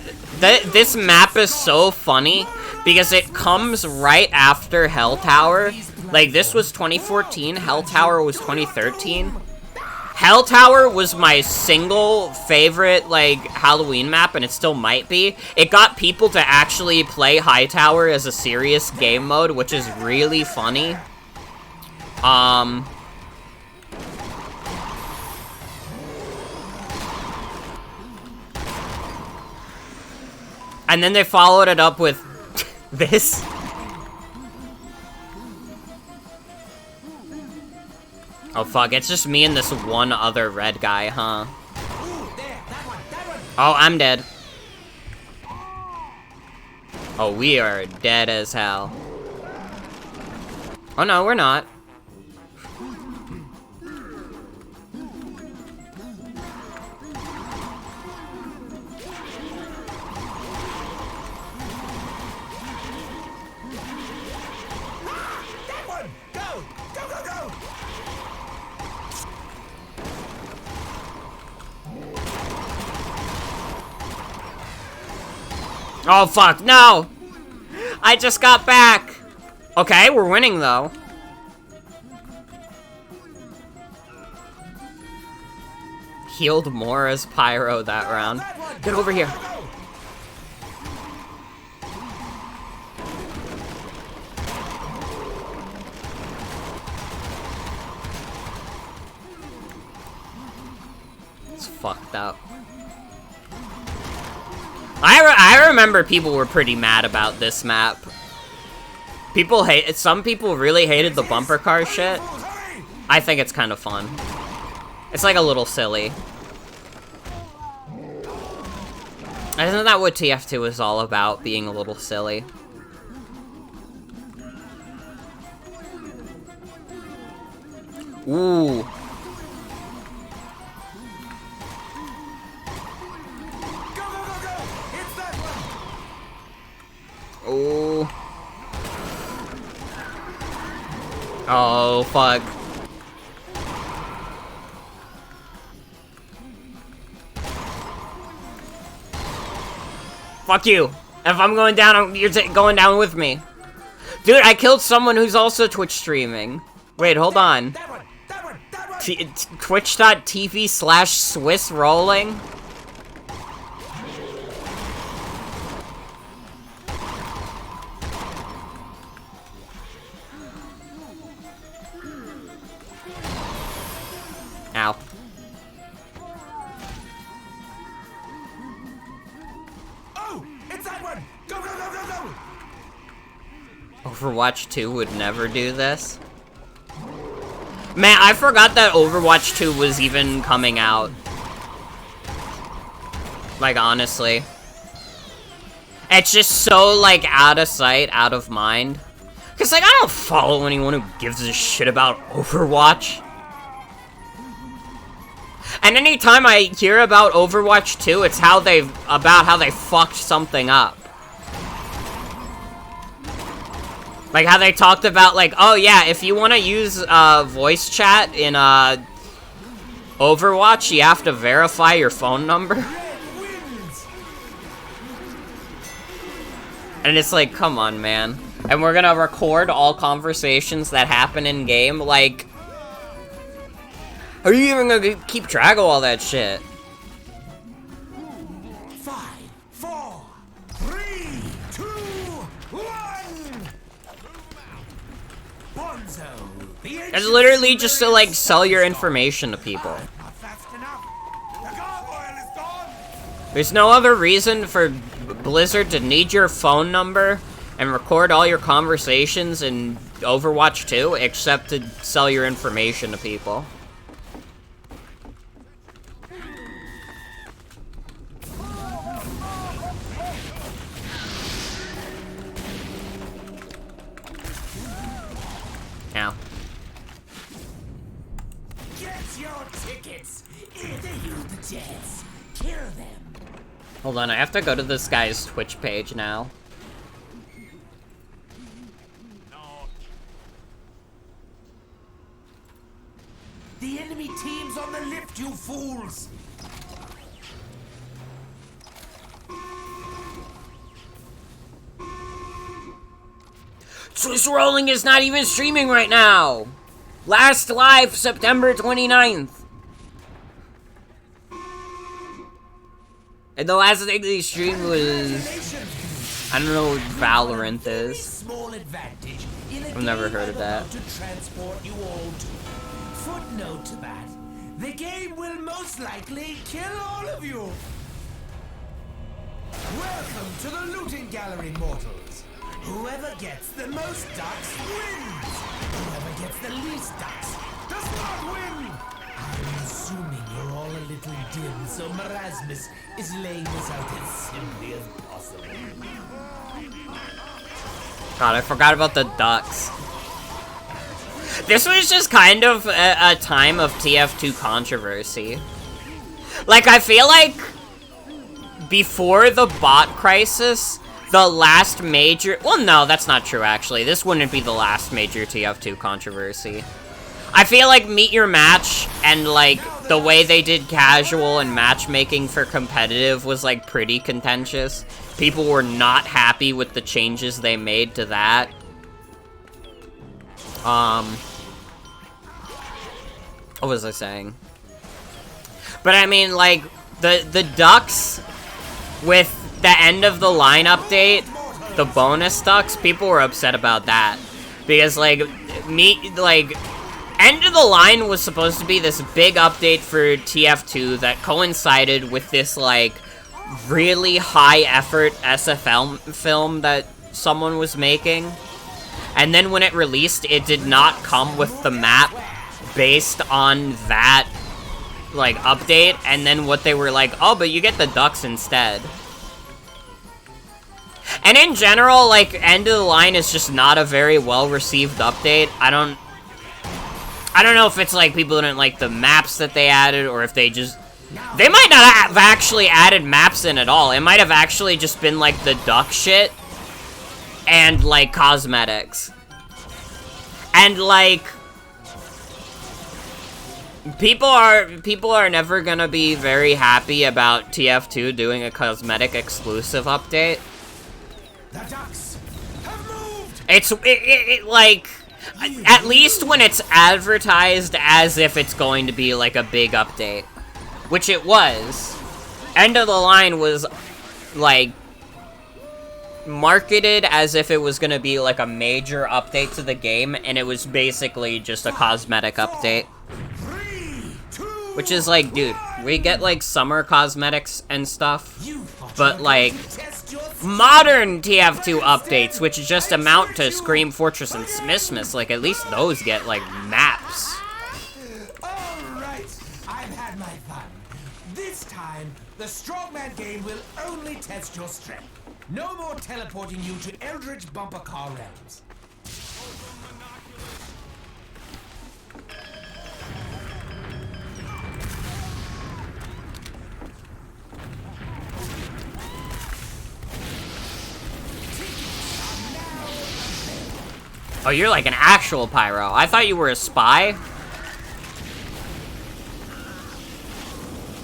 This map is so funny because it comes right after Hell Tower. Like, this was 2014, Hell Tower was 2013. Hell Tower was my single favorite, like, Halloween map, and it still might be. It got people to actually play Hightower as a serious game mode, which is really funny. And then they followed it up with this. Oh fuck, it's just me and this one other red guy, huh? Ooh, there, that one. Oh, I'm dead. Oh, we are dead as hell. Oh no, we're not. That one! Go! Go, go, go! Oh fuck, no! I just got back! Okay, we're winning though. Healed more as Pyro that round. That one! Get over here. Go, go, go. It's fucked up. I remember people were pretty mad about this map. Some people really hated the bumper car shit. Hurry! I think it's kind of fun. It's like a little silly. Isn't that what TF2 is all about? Being a little silly. Ooh. Go, go, go, go! It's that one! Ooh. Oh, fuck. Fuck you. If I'm going down, you're going down with me. Dude, I killed someone who's also Twitch streaming. Wait, hold on. That one! That one! That one! Twitch.tv/Swiss rolling. Ow. Oh! It's that one! Go, go, go, go, go! Overwatch 2 would never do this. Man, I forgot that Overwatch 2 was even coming out. Like, honestly. It's just so, like, out of sight, out of mind. Because, like, I don't follow anyone who gives a shit about Overwatch. And anytime I hear about Overwatch 2, it's how they fucked something up. Like how they talked about, like, oh yeah, if you want to use voice chat in Overwatch, you have to verify your phone number. And it's like, come on, man. And we're gonna record all conversations that happen in game, like, are you even gonna keep track of all that shit? 5, 4, 3, 2, 1. Bonzo, the It's literally just to, like, sell your information to people. Not fast enough. The gargoyle is gone. There's no other reason for Blizzard to need your phone number and record all your conversations in Overwatch 2 except to sell your information to people. Ow. Get your tickets. Either you the Jets. Kill them. Hold on, I have to go to this guy's Twitch page now. The enemy team's on the lift, you fools. Swiss Rolling is not even streaming right now! Last live September 29th. And the last thing they streamed was, I don't know what Valorant is. Small advantage in a I've never game heard of I'm that. about to transport you all to. Footnote to that. The game will most likely kill all of you. Welcome to the looting gallery, mortals. Whoever gets the most ducks wins. Whoever gets the least ducks does not win. I'm assuming you're all a little dim, so Marasmus is laying this out as simply as possible. God, I forgot about the ducks. This was just kind of a time of TF2 controversy. Like, I feel like before the bot crisis, the last major... Well, no, that's not true, actually. This wouldn't be the last major TF2 controversy. I feel like Meet Your Match and, like, the way they did casual and matchmaking for competitive was, like, pretty contentious. People were not happy with the changes they made to that. What was I saying? But I mean, like, the Ducks, with the end of the line update, the bonus Ducks, people were upset about that. Because, like, End of the Line was supposed to be this big update for TF2 that coincided with this, like, really high-effort SFL film that someone was making. And then when it released, it did not come with the map based on that, like, update. And then what they were like, oh, but you get the ducks instead. And in general, like, End of the Line is just not a very well-received update. I don't know if it's, like, people didn't like the maps that they added, or if they just... They might not have actually added maps in at all. It might have actually just been, like, the duck shit and, like, cosmetics. And, like, people are never gonna be very happy about TF2 doing a cosmetic exclusive update. The ducks have moved. It like, at least when it's advertised as if it's going to be, like, a big update. Which it was. End of the Line was, like, marketed as if it was gonna be, like, a major update to the game, and it was basically just a cosmetic update. Which is like, dude, we get, like, summer cosmetics and stuff, but, like, modern TF2 updates, which just amount to Scream, Fortress, and Smithmas, like, at least those get, like, maps. Alright, I've had my fun. This time, the Strongman game will only test your strength. No more teleporting you to Eldritch Bumper Car realms. Oh, you're like an actual pyro. I thought you were a spy.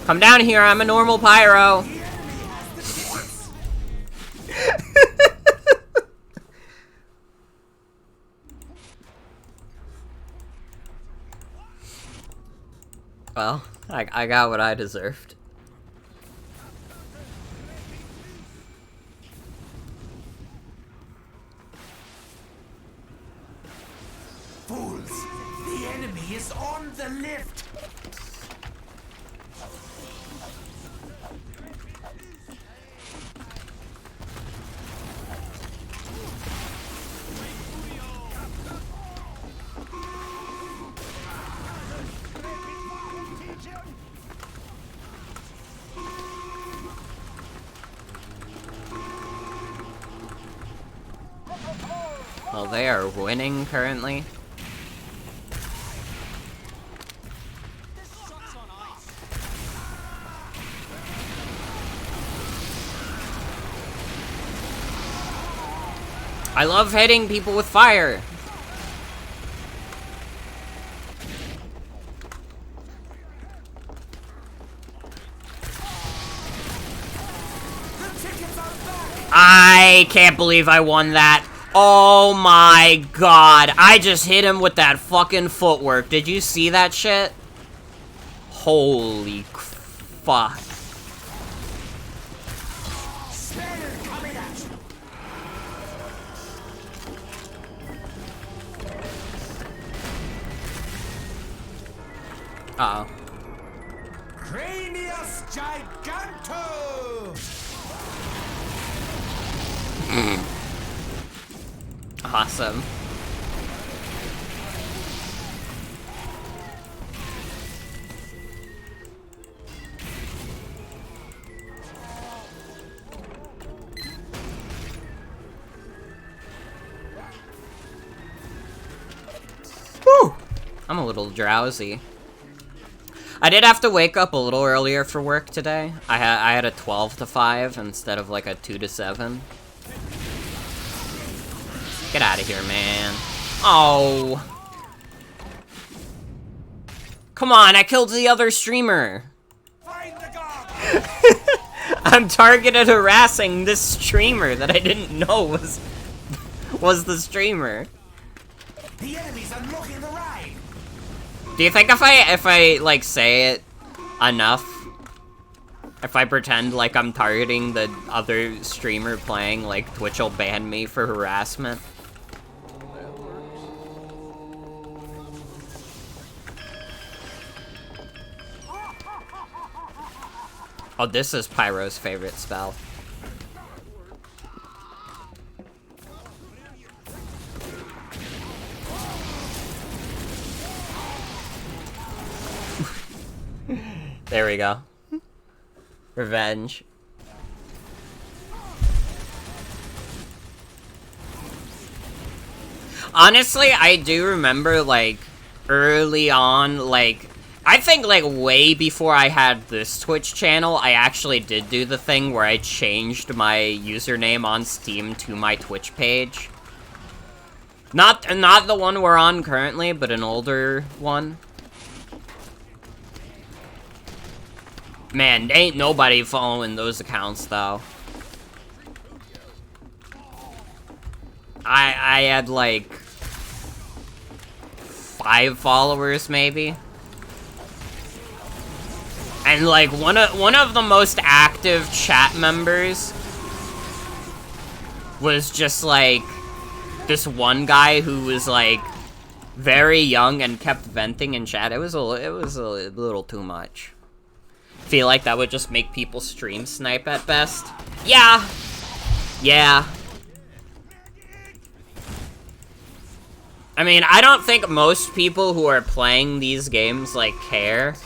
Come down here, I'm a normal pyro. Well, I got what I deserved. Fools! The enemy is on the lift! Well, they are winning currently. I love hitting people with fire. I can't believe I won that. Oh my god. I just hit him with that fucking footwork. Did you see that shit? Holy fuck. Uh-oh. Cranius Giganto! Awesome. Woo! I'm a little drowsy. I did have to wake up a little earlier for work today. I had a 12 to 5 instead of like a 2 to 7. Get out of here, man. Oh. Come on, I killed the other streamer. Find the dog! I'm targeted harassing this streamer that I didn't know was the streamer. The enemy's unlocking the ride! Do you think if I like say it enough, if I pretend like I'm targeting the other streamer playing, like Twitch will ban me for harassment? Oh, this is Pyro's favorite spell. There we go. Revenge. Honestly, I do remember, like, early on, like, I think, like, way before I had this Twitch channel, I actually did do the thing where I changed my username on Steam to my Twitch page. Not the one we're on currently, but an older one. Man, ain't nobody following those accounts, though. I had, like, 5 followers, maybe. And, like, one of the most active chat members was just, like, this one guy who was, like, very young and kept venting in chat. It was a little too much. Feel like that would just make people stream snipe at best. Yeah. Yeah. I mean, I don't think most people who are playing these games, like, care.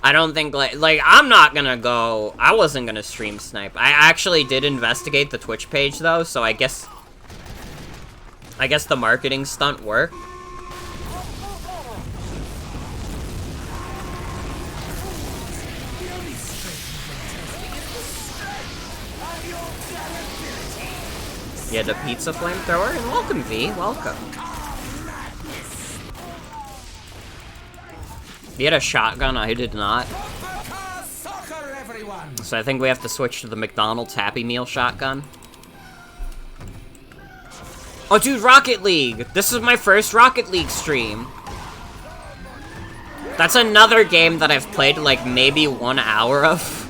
I don't think, like, I'm not gonna go... I wasn't gonna stream snipe. I actually did investigate the Twitch page, though, so I guess the marketing stunt worked. Yeah, the pizza flamethrower, and welcome, V. Welcome. You had a shotgun, I did not. So I think we have to switch to the McDonald's Happy Meal shotgun. Oh, dude, Rocket League! This is my first Rocket League stream. That's another game that I've played, like, maybe 1 hour of.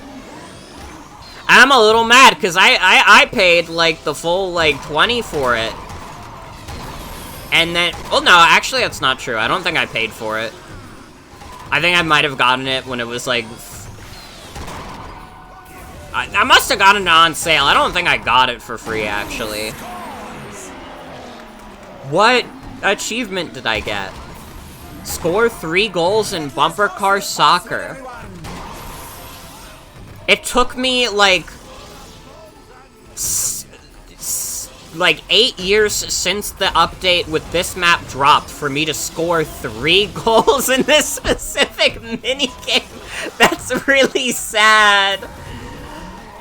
And I'm a little mad, because I paid, like, the full, like, 20 for it. And then... Well, no, actually, that's not true. I don't think I paid for it. I think I might have gotten it when it was, like... I must have gotten it on sale. I don't think I got it for free, actually. What achievement did I get? Score 3 goals in Bumper Car Soccer. It took me, like 8 years since the update with this map dropped for me to score 3 goals in this specific minigame. That's really sad.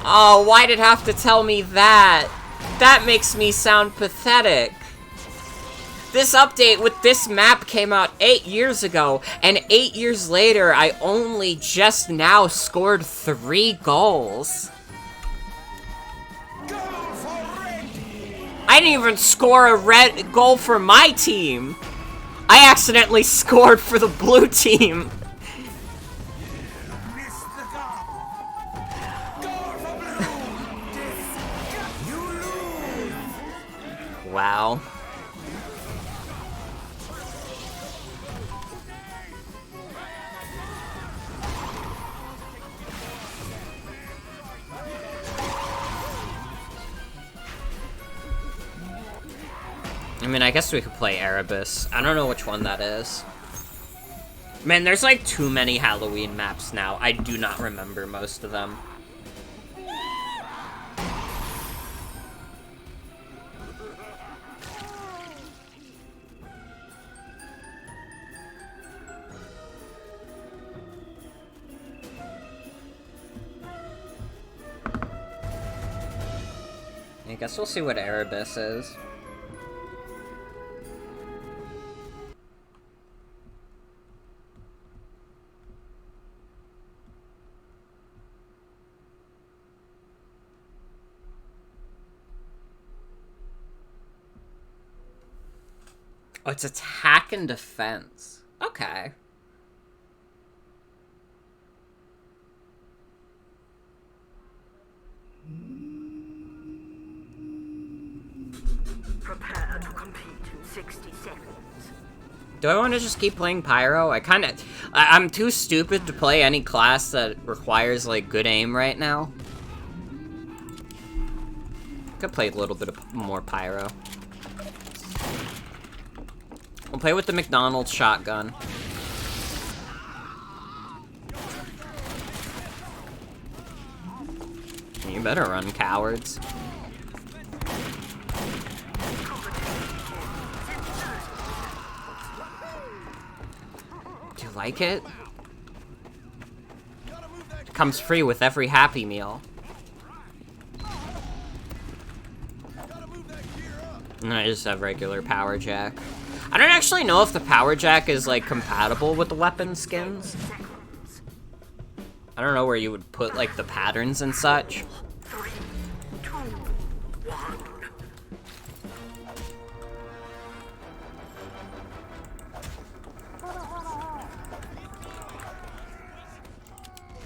Oh, why did it have to tell me that? That makes me sound pathetic. This update with this map came out 8 years ago, and 8 years later, I only just now scored 3 goals. I didn't even score a red goal for my team. I accidentally scored for the blue team. Wow. I mean, I guess we could play Erebus. I don't know which one that is. Man, there's like too many Halloween maps now. I do not remember most of them. I guess we'll see what Erebus is. Oh, it's attack and defense. Okay. Prepare to compete in 60 seconds. Do I want to just keep playing Pyro? I'm too stupid to play any class that requires, like, good aim right now. Could play a little bit of more Pyro. We'll play with the McDonald's shotgun. You better run, cowards. Do you like it? Comes free with every Happy Meal. And I just have regular Power Jack. I don't actually know if the Power Jack is, like, compatible with the weapon skins. I don't know where you would put, like, the patterns and such. 3, 2, 1.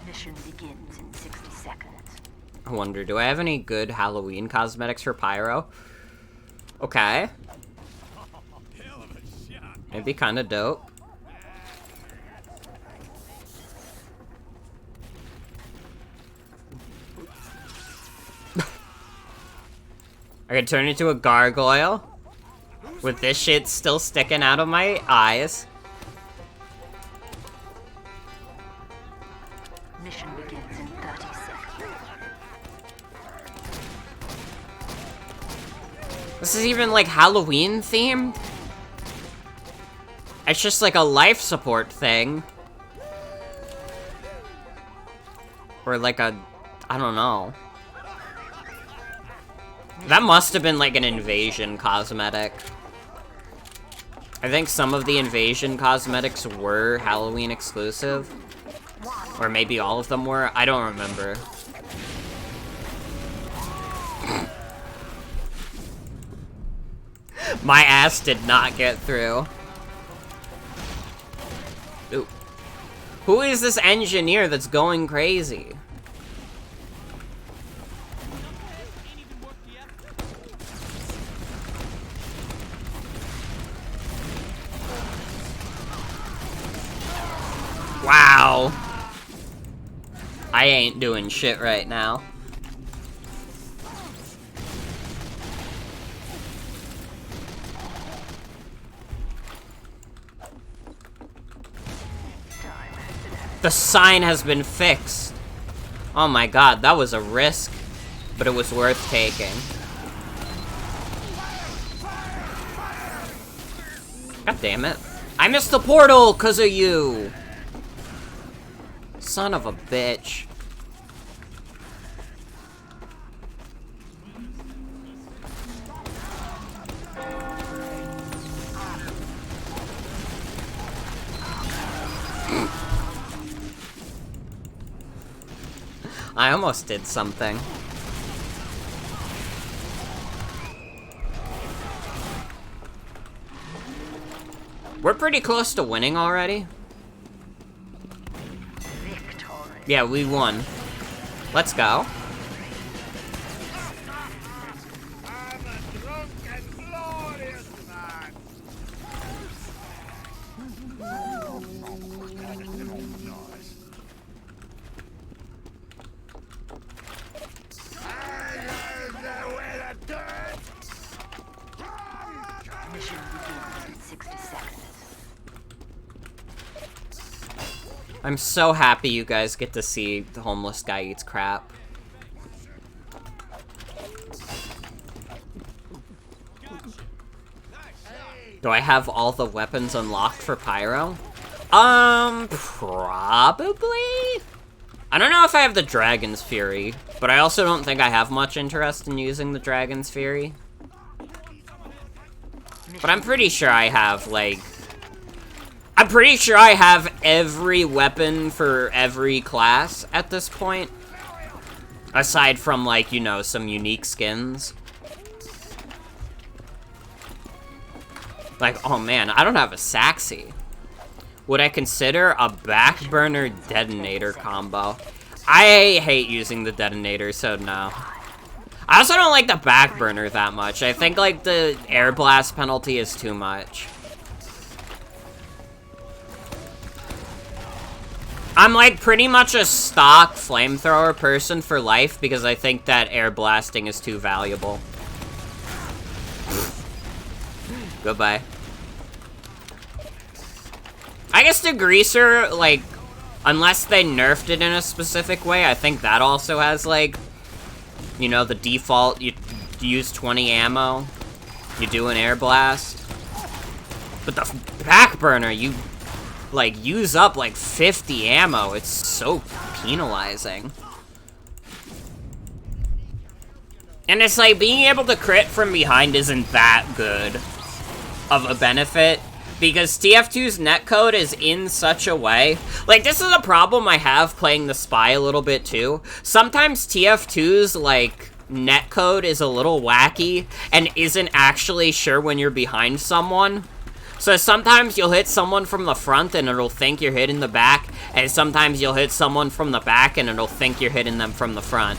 Mission begins in 60 seconds. I wonder, do I have any good Halloween cosmetics for Pyro? Okay. It'd be kind of dope. I could turn into a gargoyle with this shit still sticking out of my eyes. Mission begins in 30 seconds. This is even like Halloween themed. It's just like a life support thing. Or like a, I don't know. That must have been like an invasion cosmetic. I think some of the invasion cosmetics were Halloween exclusive. Or maybe all of them were. I don't remember. My ass did not get through. Ooh. Who is this engineer that's going crazy? Wow. I ain't doing shit right now. The sign has been fixed. Oh my god, that was a risk, but it was worth taking. God damn it. I missed the portal because of you. Son of a bitch. I almost did something. We're pretty close to winning already. Victory. Yeah, we won. Let's go. I'm a drunk and glorious man. I'm so happy you guys get to see the homeless guy eats crap. Do I have all the weapons unlocked for Pyro? Probably? I don't know if I have the Dragon's Fury, but I also don't think I have much interest in using the Dragon's Fury. But I'm pretty sure I have, like... I'm pretty sure I have every weapon for every class at this point. Aside from, like, you know, some unique skins. Like, oh man, I don't have a Saxy. Would I consider a backburner detonator combo? I hate using the detonator, so no. I also don't like the backburner that much. I think, like, the air blast penalty is too much. I'm, like, pretty much a stock flamethrower person for life because I think that air blasting is too valuable. Goodbye. I guess the greaser, like, unless they nerfed it in a specific way, I think that also has, like, you know, the default, you use 20 ammo, you do an air blast. But the backburner, you, like, use up, like, 50 ammo. It's so penalizing. And it's like, being able to crit from behind isn't that good of a benefit, because TF2's netcode is in such a way. Like, this is a problem I have playing the Spy a little bit, too. Sometimes TF2's, like, netcode is a little wacky and isn't actually sure when you're behind someone. So sometimes you'll hit someone from the front and it'll think you're hitting the back, and sometimes you'll hit someone from the back and it'll think you're hitting them from the front.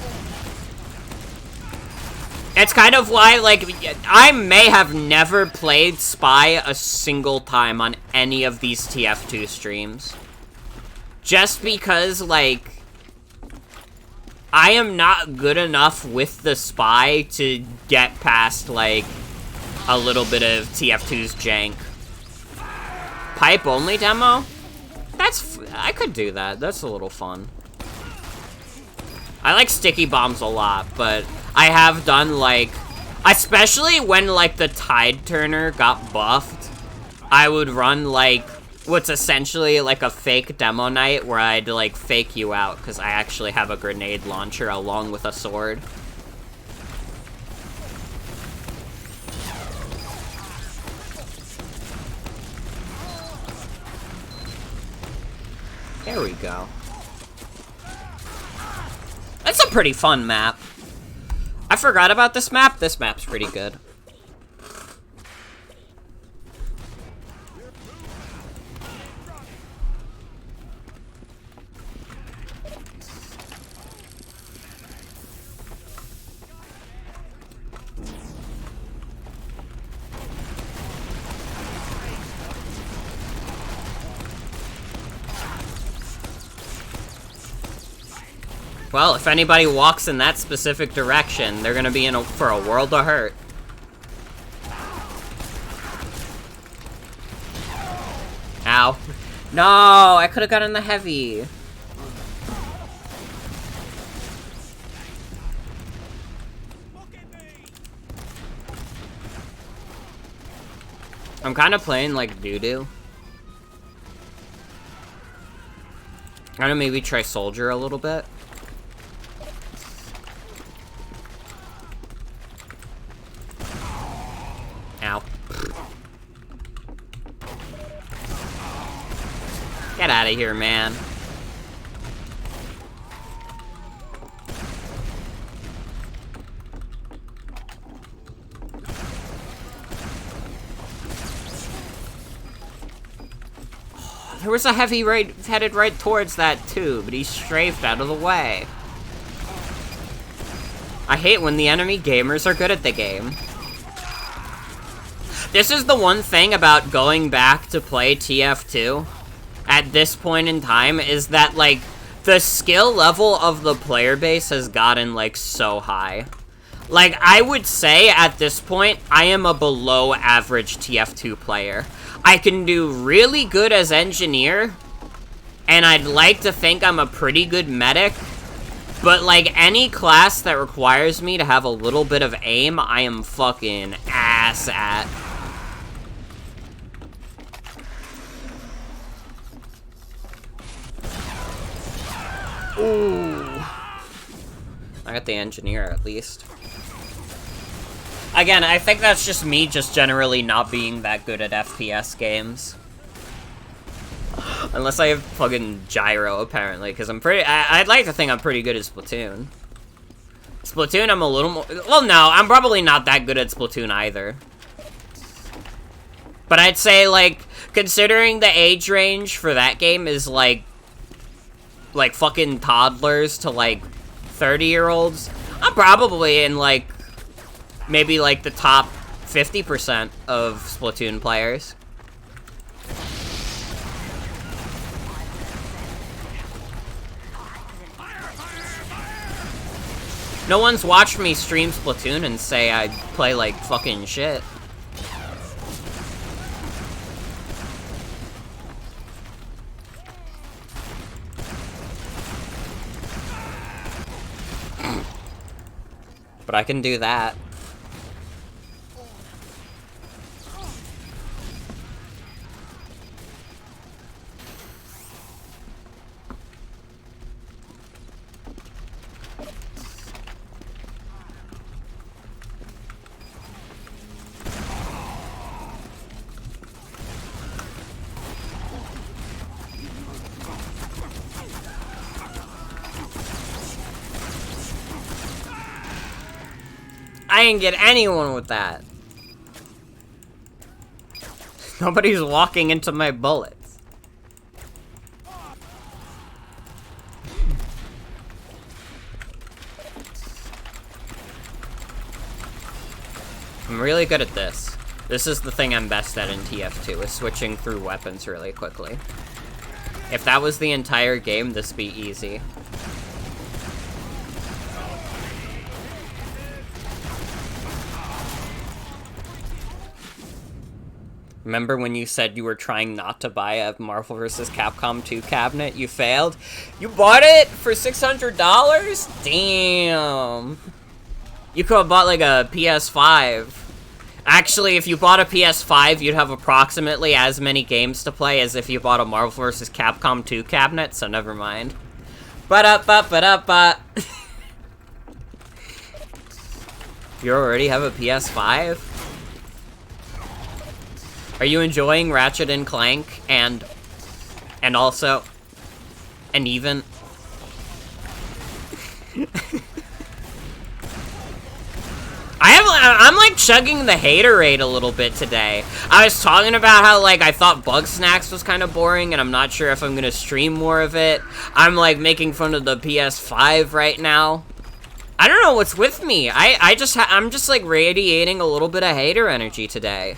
It's kind of why, like, I may have never played Spy a single time on any of these TF2 streams. Just because, like, I am not good enough with the Spy to get past, like, a little bit of TF2's jank. Pipe only demo? I could do that. That's a little fun. I like sticky bombs a lot, but I have done, like, especially when, like, the Tide Turner got buffed, I would run, like, what's essentially, like, a fake demo night where I'd, like, fake you out, because I actually have a grenade launcher along with a sword. There we go. That's a pretty fun map. I forgot about this map. This map's pretty good. Well, if anybody walks in that specific direction, they're gonna be in for a world of hurt. Ow. No, I could've gotten the heavy. I'm kinda playing like doo-doo. I'm gonna maybe try Soldier a little bit. Ow. Get out of here, man. There was a heavy headed right towards that too, but he strafed out of the way. I hate when the enemy gamers are good at the game. This is the one thing about going back to play TF2 at this point in time, is that, like, the skill level of the player base has gotten, like, so high. Like, I would say at this point, I am a below average TF2 player. I can do really good as engineer, and I'd like to think I'm a pretty good medic, but like any class that requires me to have a little bit of aim, I am fucking ass at. Ooh. I got the engineer at least. Again, I think that's just me just generally not being that good at FPS games. Unless I have fucking gyro, apparently, because I'd like to think I'm pretty good at Splatoon. Splatoon, I'm a little more... Well, no, I'm probably not that good at Splatoon either. But I'd say, like, considering the age range for that game is, like fucking toddlers to, like, 30-year-olds, I'm probably in, like, maybe, like, the top 50% of Splatoon players. No one's watched me stream Splatoon and say I play like fucking shit. But I can do that. I didn't get anyone with that. Nobody's walking into my bullets. I'm really good at this. This is the thing I'm best at in TF2, is switching through weapons really quickly. If that was the entire game, this'd be easy. Remember when you said you were trying not to buy a Marvel vs. Capcom 2 cabinet? You failed? You bought it for $600? Damn. You could have bought like a PS5. Actually, if you bought a PS5, you'd have approximately as many games to play as if you bought a Marvel vs. Capcom 2 cabinet, so never mind. Ba-da-ba-ba-da-ba. You already have a PS5? Are you enjoying Ratchet and Clank and also even I'm like chugging the haterade a little bit today. I was talking about how like I thought Bug Snacks was kind of boring and I'm not sure if I'm gonna stream more of it. I'm like making fun of the PS5 right now. I don't know what's with me. I'm just like radiating a little bit of hater energy today.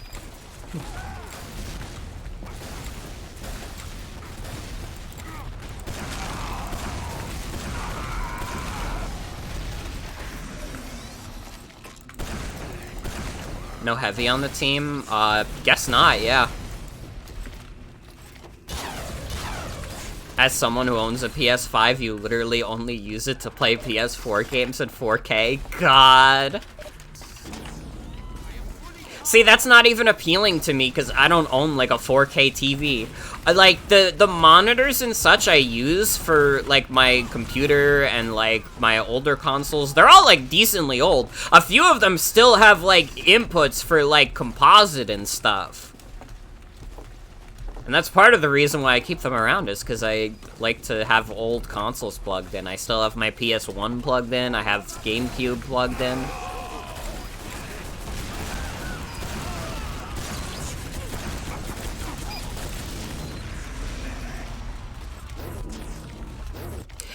No heavy on the team? Guess not, yeah. As someone who owns a PS5, you literally only use it to play PS4 games in 4K? God. See, that's not even appealing to me, because I don't own, like, a 4K TV. Like, the monitors and such I use for, like, my computer and, like, my older consoles, they're all, like, decently old. A few of them still have, like, inputs for, like, composite and stuff. And that's part of the reason why I keep them around, is because I like to have old consoles plugged in. I still have my PS1 plugged in, I have GameCube plugged in.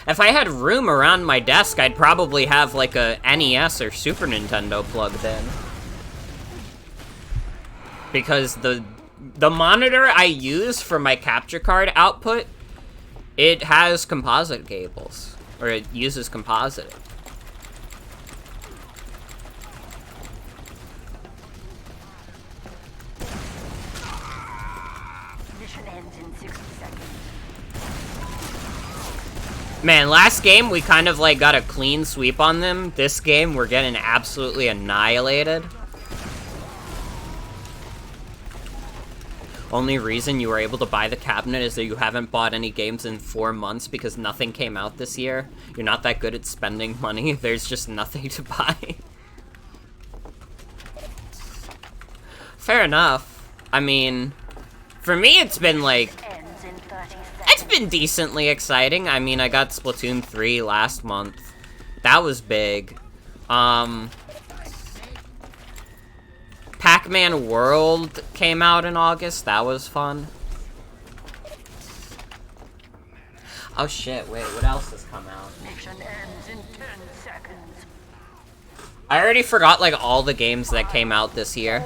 If I had room around my desk, I'd probably have like a NES or Super Nintendo plugged in. Because the monitor I use for my capture card output, it has composite cables. Or it uses composite. Mission ends in 60 seconds. Man, last game we kind of like got a clean sweep on them. This game we're getting absolutely annihilated. Only reason you were able to buy the cabinet is that you haven't bought any games in 4 months because nothing came out this year. You're not that good at spending money. There's just nothing to buy. Fair enough. I mean, for me it's been like... Ends in 30 seconds. It's been decently exciting. I mean, I got Splatoon 3 last month. That was big. Pac-Man World came out in August. That was fun. Oh shit, wait, what else has come out? Mission ends in 10 seconds. I already forgot, like, all the games that came out this year.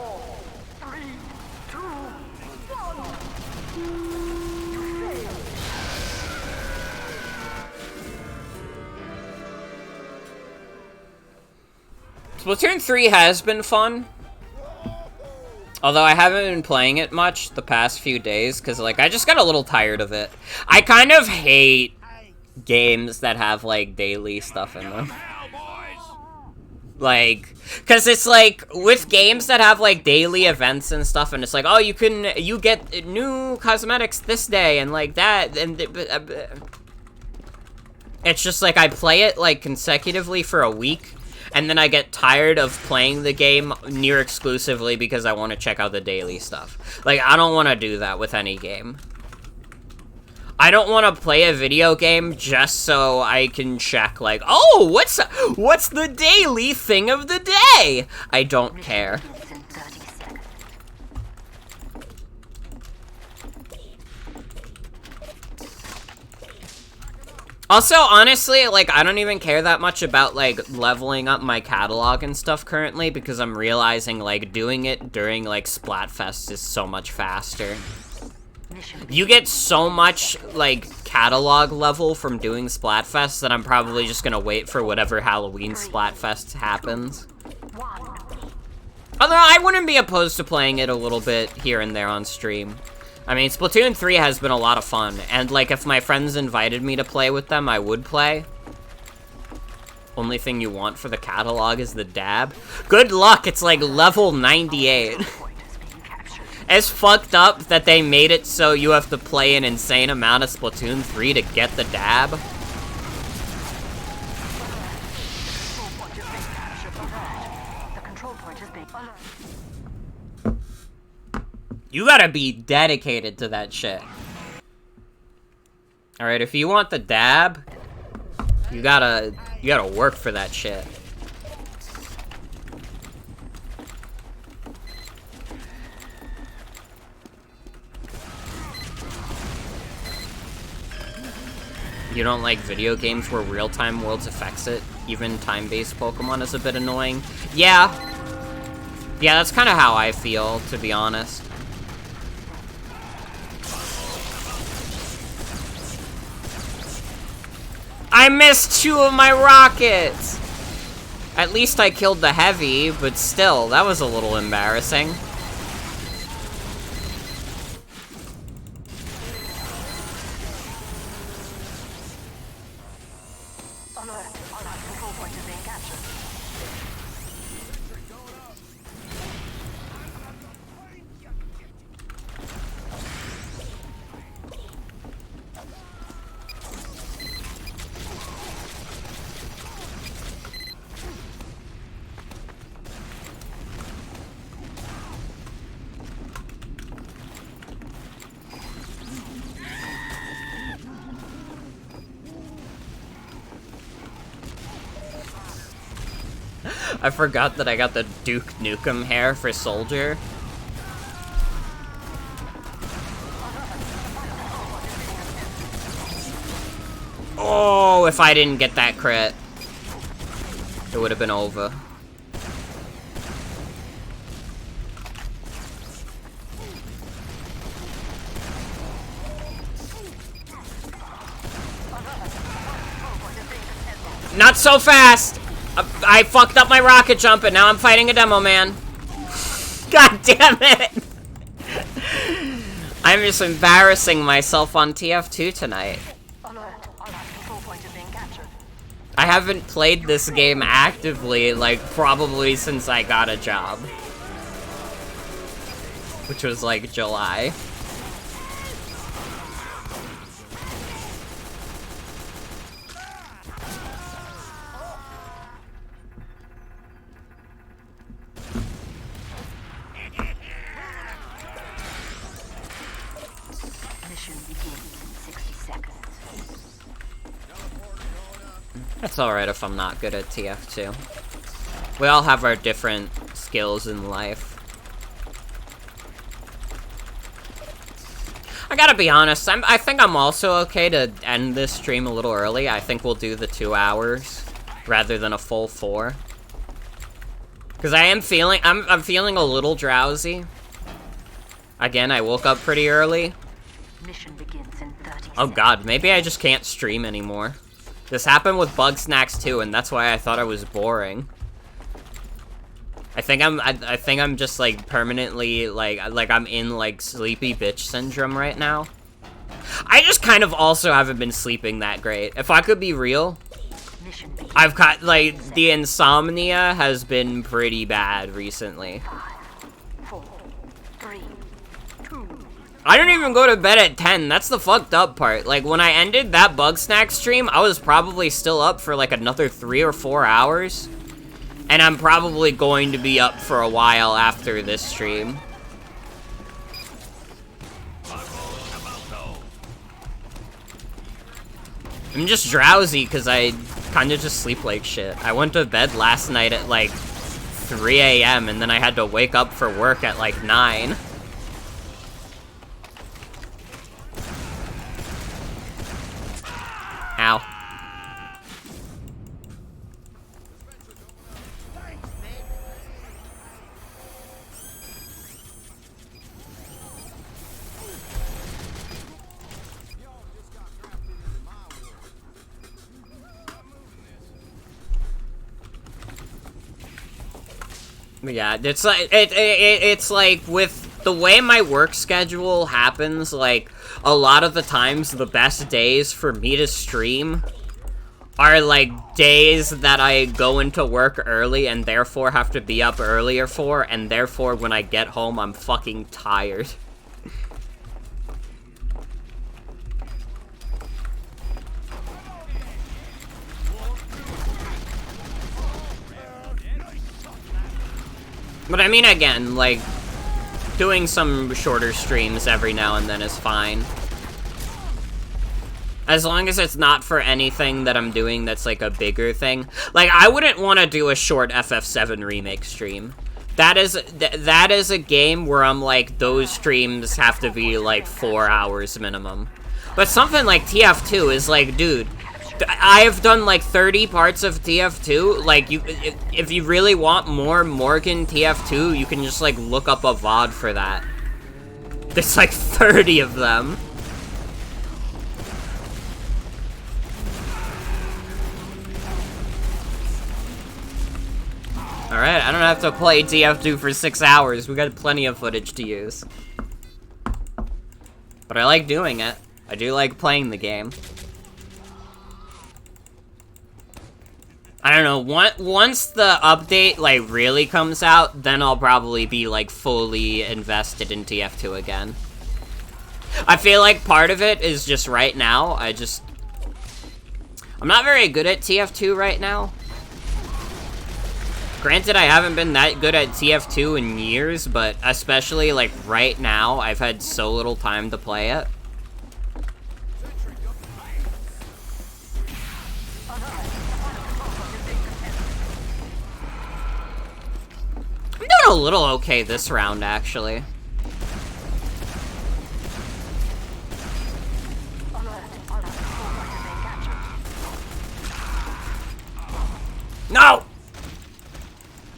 3, 2, 1. Splatoon 3 has been fun. Although I haven't been playing it much the past few days, because, like, I just got a little tired of it. I kind of hate games that have, like, daily stuff in them. Like, because it's, like, with games that have, like, daily events and stuff, and it's like, oh, you get new cosmetics this day, and, like, that, and... It's just, like, I play it, like, consecutively for a week, and then I get tired of playing the game near exclusively because I want to check out the daily stuff. Like, I don't want to do that with any game. I don't want to play a video game just so I can check, like, oh, what's the daily thing of the day? I don't care. Ends in 30 seconds. Also, honestly, like, I don't even care that much about, like, leveling up my catalog and stuff currently, because I'm realizing, like, doing it during, like, Splatfest is so much faster. You get so much, like, catalog level from doing Splatfest that I'm probably just gonna wait for whatever Halloween Splatfest happens. 1. Although, I wouldn't be opposed to playing it a little bit here and there on stream. I mean, Splatoon 3 has been a lot of fun, and, like, if my friends invited me to play with them, I would play. Only thing you want for the catalog is the dab. Good luck, it's, like, level 98. Point is being captured. It's fucked up that they made it so you have to play an insane amount of Splatoon 3 to get the dab. Control point is being captured. Alert. The control point is being alert. You gotta be dedicated to that shit. Alright, if you want the dab, you gotta work for that shit. You don't like video games where real-time worlds affects it? Even time-based Pokemon is a bit annoying? Yeah. Yeah, that's kind of how I feel, to be honest. I missed 2 of my rockets! At least I killed the heavy, but still, that was a little embarrassing. Alert. Alert. Control point is being captured. I forgot that I got the Duke Nukem hair for Soldier. Oh, if I didn't get that crit, it would have been over. Not so fast! I fucked up my rocket jump and now I'm fighting a demo man. God damn it! I'm just embarrassing myself on TF2 tonight. Alert. Alert. Control point is being captured. I haven't played this game actively, like, probably since I got a job. Which was, like, July. Mission begins in 60 seconds. That's alright if I'm not good at TF2. We all have our different skills in life. I gotta be honest, I think I'm also okay to end this stream a little early. I think we'll do the 2 hours rather than a full 4. Because I'm feeling a little drowsy. Again, I woke up pretty early. Mission begins in 30 seconds. Oh god, maybe I just can't stream anymore. This happened with Bug Snacks too, and that's why I thought I was boring. I think I'm just like permanently like I'm in like sleepy bitch syndrome right now. I just kind of also haven't been sleeping that great. If I could be real, Mission begins. I've got like the insomnia has been pretty bad recently. 5, 4, 3, 2. I don't even go to bed at 10. That's the fucked up part. Like when I ended that Bug Snack stream, I was probably still up for like another 3 or 4 hours. And I'm probably going to be up for a while after this stream. I'm just drowsy because I kind of just sleep like shit. I went to bed last night at like 3 a.m. and then I had to wake up for work at like 9. Ow. Yeah, it's like it's like with the way my work schedule happens, like a lot of the times the best days for me to stream are like days that I go into work early and therefore have to be up earlier for, and therefore when I get home I'm fucking tired. But I mean, again, like, doing some shorter streams every now and then is fine. As long as it's not for anything that I'm doing that's, like, a bigger thing. Like, I wouldn't want to do a short FF7 remake stream. That is a game where I'm like, those streams have to be, like, 4 hours minimum. But something like TF2 is like, dude, I have done like 30 parts of TF2. Like, if you really want more Morgan TF2, you can just like look up a VOD for that. There's like 30 of them. Alright, I don't have to play TF2 for 6 hours. We got plenty of footage to use. But I like doing it. I do like playing the game. I don't know, once the update, like, really comes out, then I'll probably be, like, fully invested in TF2 again. I feel like part of it is just right now, I'm not very good at TF2 right now. Granted, I haven't been that good at TF2 in years, but especially, like, right now, I've had so little time to play it. I'm doing a little okay this round, actually. No!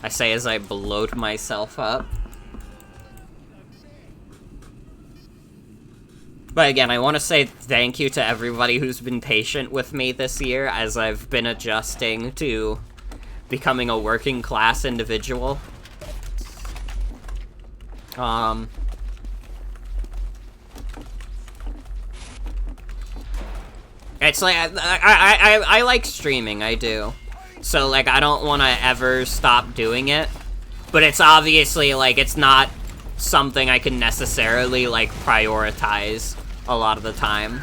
I say as I bloat myself up. But again, I want to say thank you to everybody who's been patient with me this year as I've been adjusting to becoming a working class individual. It's like, I like streaming, I do. So, like, I don't want to ever stop doing it. But it's obviously, like, it's not something I can necessarily, like, prioritize a lot of the time.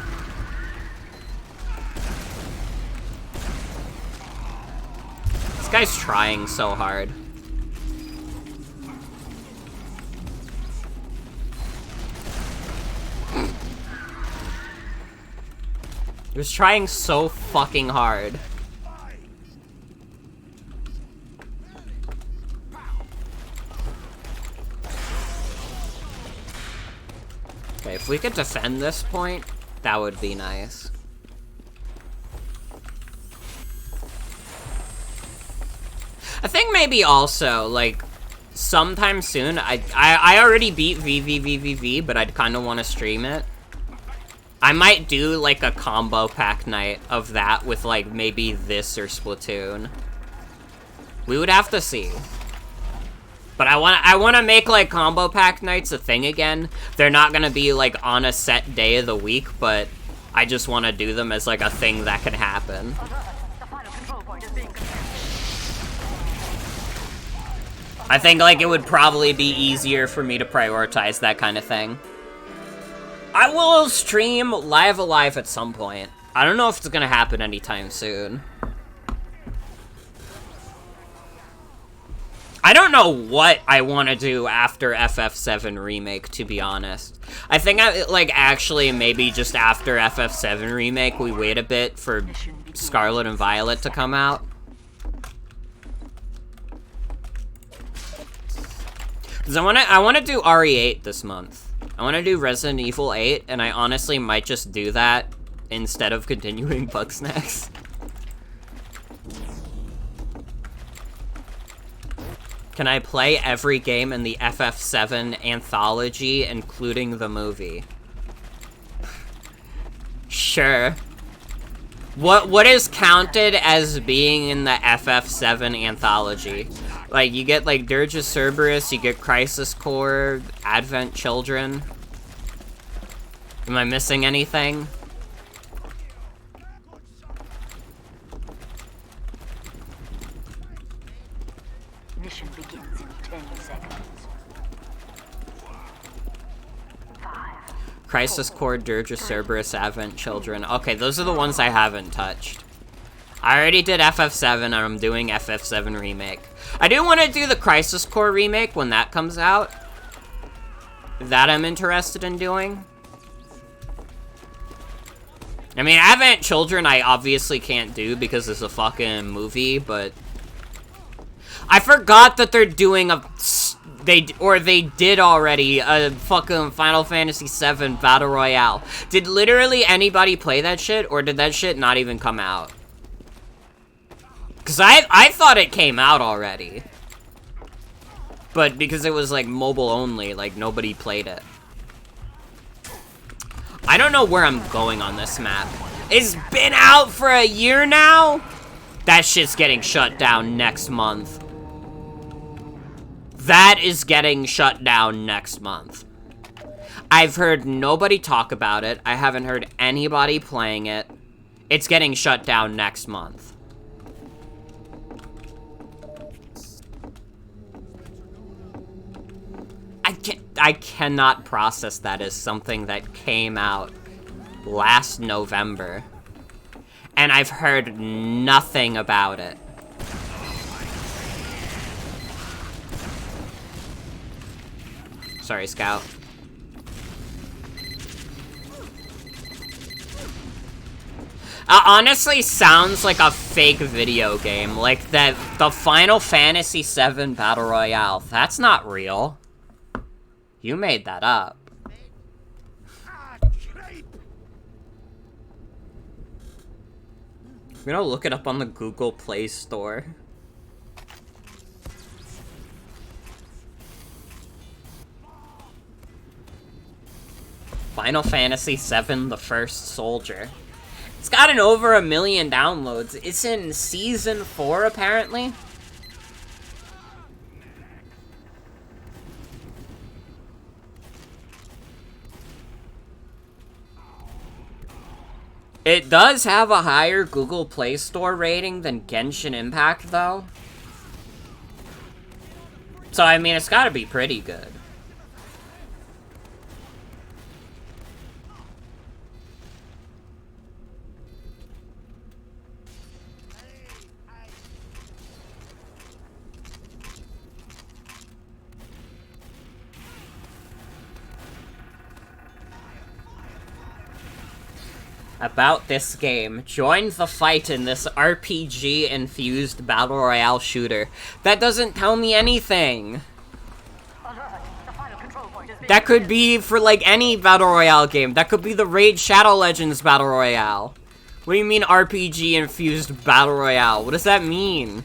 This guy's trying so hard. He was trying so fucking hard. Okay, if we could defend this point, that would be nice. I think maybe also, like, sometime soon, I already beat VVVVV, but I'd kind of want to stream it. I might do, like, a combo pack night of that with, like, maybe this or Splatoon. We would have to see. But I want to make, like, combo pack nights a thing again. They're not gonna be, like, on a set day of the week, but I just want to do them as, like, a thing that can happen. The final control point is being contested. I think, like, it would probably be easier for me to prioritize that kind of thing. I will stream Live Alive at some point. I don't know if it's gonna happen anytime soon. I don't know what I want to do after FF7 Remake, to be honest. I think, actually, maybe just after FF7 Remake, we wait a bit for Scarlet and Violet to come out. Because I want to do RE8 this month. I want to do Resident Evil 8, and I honestly might just do that instead of continuing Bugsnax. Can I play every game in the FF7 anthology, including the movie? Sure. What is counted as being in the FF7 anthology? Like, you get, like, Dirge of Cerberus, you get Crisis Core, Advent Children. Am I missing anything? Mission begins in 10 seconds. 5. Crisis Core, Dirge of Cerberus, Advent Children. Okay, those are the ones I haven't touched. I already did FF7, and I'm doing FF7 Remake. I do want to do the Crisis Core Remake when that comes out. That I'm interested in doing. I mean, Advent Children I obviously can't do because it's a fucking movie, but... I forgot that they're doing a... They did already a fucking Final Fantasy VII Battle Royale. Did literally anybody play that shit, or did that shit not even come out? Because I thought it came out already. But because it was, like, mobile only, like, nobody played it. I don't know where I'm going on this map. It's been out for a year now? That shit's getting shut down next month. That is getting shut down next month. I've heard nobody talk about it. I haven't heard anybody playing it. It's getting shut down next month. I cannot process that as something that came out last November. And I've heard nothing about it. Sorry, Scout. Honestly sounds like a fake video game. Like the Final Fantasy VII Battle Royale. That's not real. You made that up. I'm gonna look it up on the Google Play Store. Final Fantasy VII: The First Soldier. It's gotten over 1 million downloads. It's in Season 4, apparently. It does have a higher Google Play Store rating than Genshin Impact, though. So, I mean, it's gotta be pretty good. About this game. Join the fight in this RPG-infused Battle Royale shooter. That doesn't tell me anything. That could be for, like, any Battle Royale game. That could be the Raid Shadow Legends Battle Royale. What do you mean RPG-infused Battle Royale? What does that mean?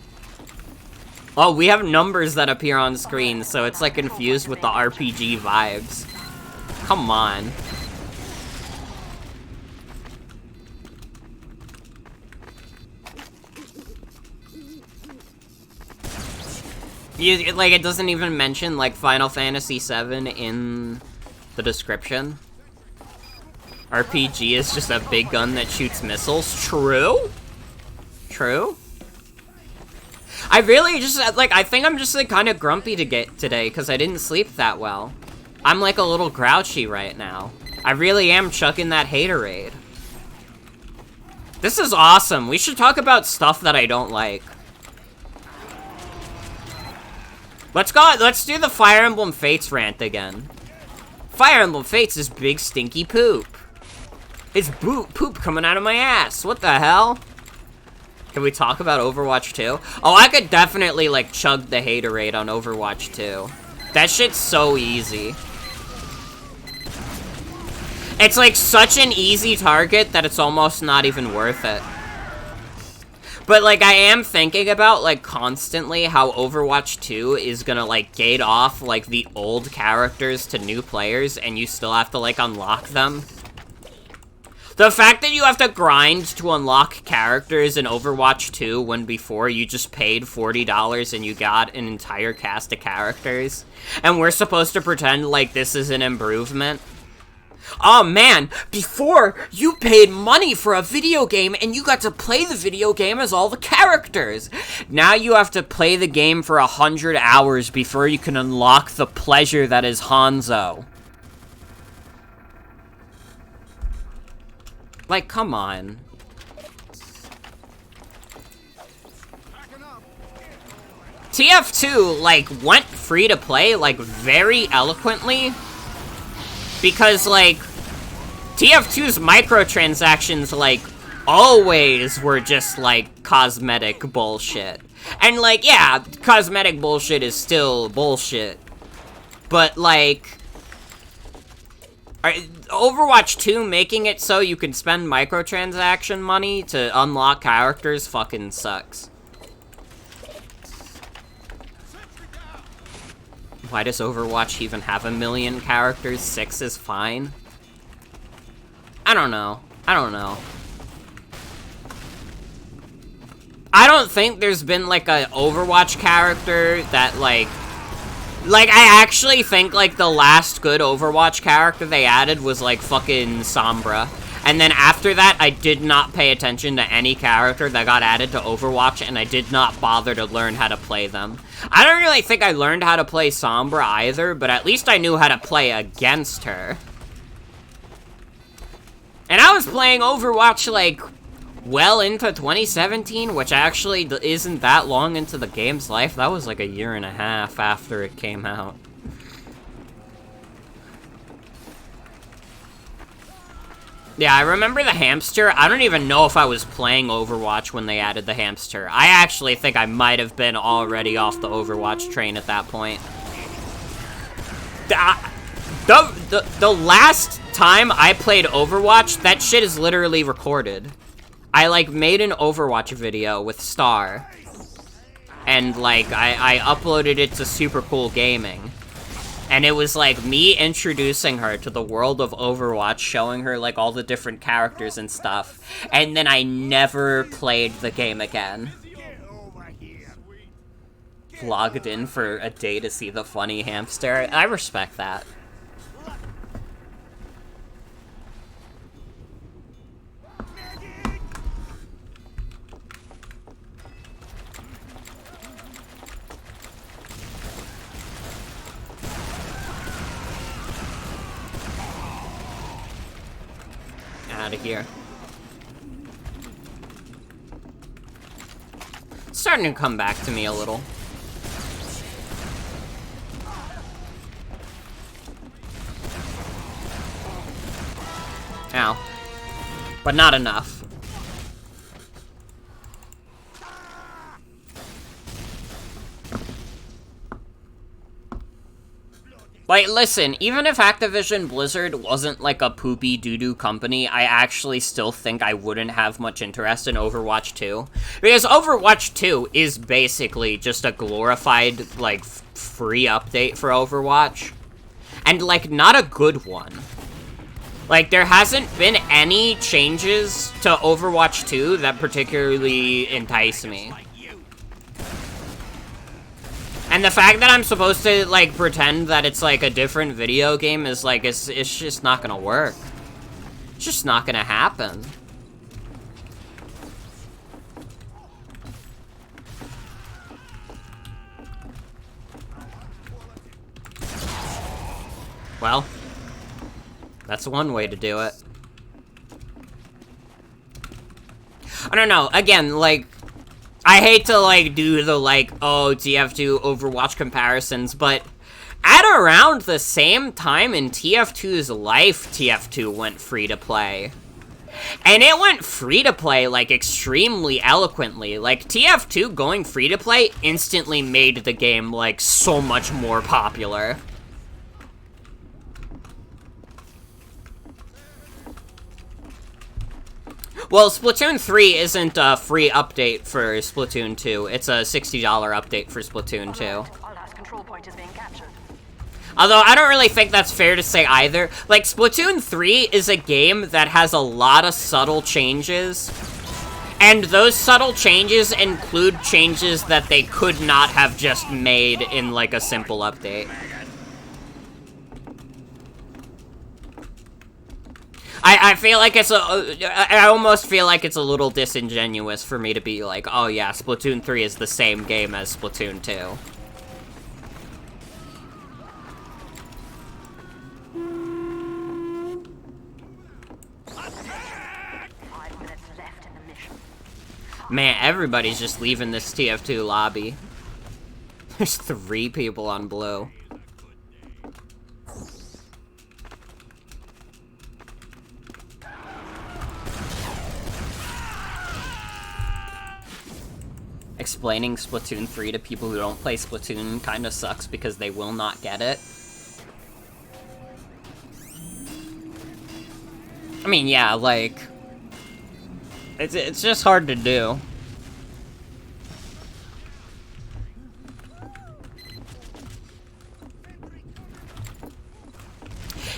Oh, we have numbers that appear on screen, so it's, like, infused with the RPG vibes. Come on. Like, it doesn't even mention, like, Final Fantasy VII in the description. RPG is just a big gun that shoots missiles. True? True? I really just, like, I think I'm just, like, kind of grumpy today, because I didn't sleep that well. I'm, like, a little grouchy right now. I really am chucking that haterade. This is awesome. We should talk about stuff that I don't like. Let's do the Fire Emblem Fates rant again. Fire Emblem Fates is big stinky poop. It's poop coming out of my ass. What the hell? Can we talk about Overwatch 2? Oh, I could definitely, like, chug the haterade on Overwatch 2. That shit's so easy. It's, like, such an easy target that it's almost not even worth it. But, like, I am thinking about, like, constantly how Overwatch 2 is gonna, like, gate off, like, the old characters to new players, and you still have to, like, unlock them. The fact that you have to grind to unlock characters in Overwatch 2 when before you just paid $40 and you got an entire cast of characters, and we're supposed to pretend like this is an improvement. Oh man, before, you paid money for a video game and you got to play the video game as all the characters. Now you have to play the game for 100 hours before you can unlock the pleasure that is Hanzo. Like, come on. TF2, like, went free to play, like, very eloquently. Because, like, TF2's microtransactions, like, always were just, like, cosmetic bullshit. And, like, yeah, cosmetic bullshit is still bullshit. But, like, Overwatch 2 making it so you can spend microtransaction money to unlock characters fucking sucks. Why does Overwatch even have 1 million characters? 6 is fine? I don't know. I don't know. I don't think there's been, like, a Overwatch character that, like, I actually think, like, the last good Overwatch character they added was, like, fucking Sombra. And then after that, I did not pay attention to any character that got added to Overwatch, and I did not bother to learn how to play them. I don't really think I learned how to play Sombra either, but at least I knew how to play against her. And I was playing Overwatch, like, well into 2017, which actually isn't that long into the game's life. That was like 1.5 years after it came out. Yeah, I remember the hamster. I don't even know if I was playing Overwatch when they added the hamster. I actually think I might have been already off the Overwatch train at that point. The last time I played Overwatch, that shit is literally recorded. I, like, made an Overwatch video with Star. And, like, I uploaded it to Super Cool Gaming. And it was, like, me introducing her to the world of Overwatch, showing her, like, all the different characters and stuff. And then I never played the game again. Logged in for a day to see the funny hamster. I respect that. out of here. It's starting to come back to me a little. Ow. But not enough. Like, listen, even if Activision Blizzard wasn't like a poopy doo-doo company, I actually still think I wouldn't have much interest in Overwatch 2. Because Overwatch 2 is basically just a glorified, like, free update for Overwatch. And, like, not a good one. Like, there hasn't been any changes to Overwatch 2 that particularly entice me. And the fact that I'm supposed to, like, pretend that it's, like, a different video game is, like, it's just not gonna work. It's just not gonna happen. Well, that's one way to do it. I don't know, again, like, I hate to, like, do the, like, oh, TF2 Overwatch comparisons, but at around the same time in TF2's life, TF2 went free-to-play. And it went free-to-play, like, extremely eloquently. Like, TF2 going free-to-play instantly made the game, like, so much more popular. Well, Splatoon 3 isn't a free update for Splatoon 2. It's a $60 update for Splatoon 2. Our last control point is being captured. Although, I don't really think that's fair to say either. Like, Splatoon 3 is a game that has a lot of subtle changes. And those subtle changes include changes that they could not have just made in, like, a simple update. I feel like it's I almost feel like it's a little disingenuous for me to be like, oh yeah, Splatoon 3 is the same game as Splatoon 2. Man, everybody's just leaving this TF2 lobby. There's 3 people on blue. Explaining Splatoon 3 to people who don't play Splatoon kinda sucks because they will not get it. I mean, yeah, like... It's just hard to do.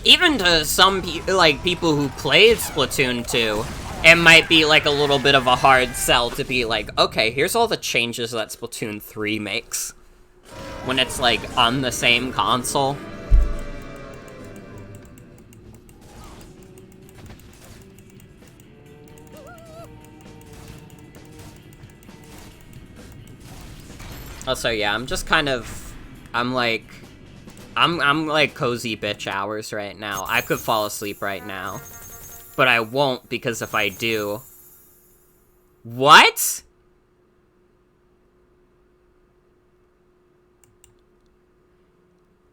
Even to some people who played Splatoon 2, it might be like a little bit of a hard sell to be like, okay, here's all the changes that Splatoon 3 makes. When it's like on the same console. Also, yeah, I'm just kind of, I'm like cozy bitch hours right now. I could fall asleep right now. But I won't, because if I do... What?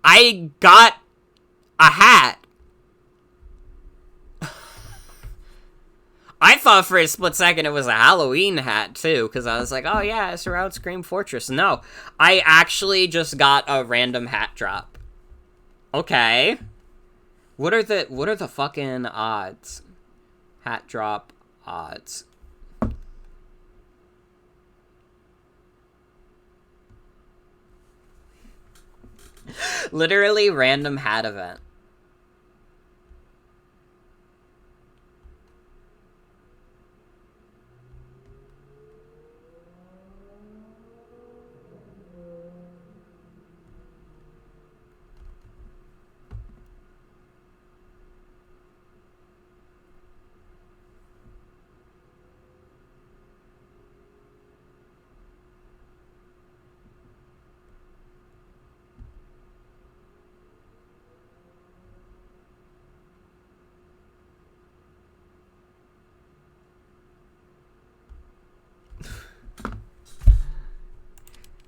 I got a hat. I thought for a split second it was a Halloween hat, too, because I was like, oh yeah, it's around Scream Fortress. No, I actually just got a random hat drop. Okay. What are the fucking odds? Hat drop odds. Literally random hat event.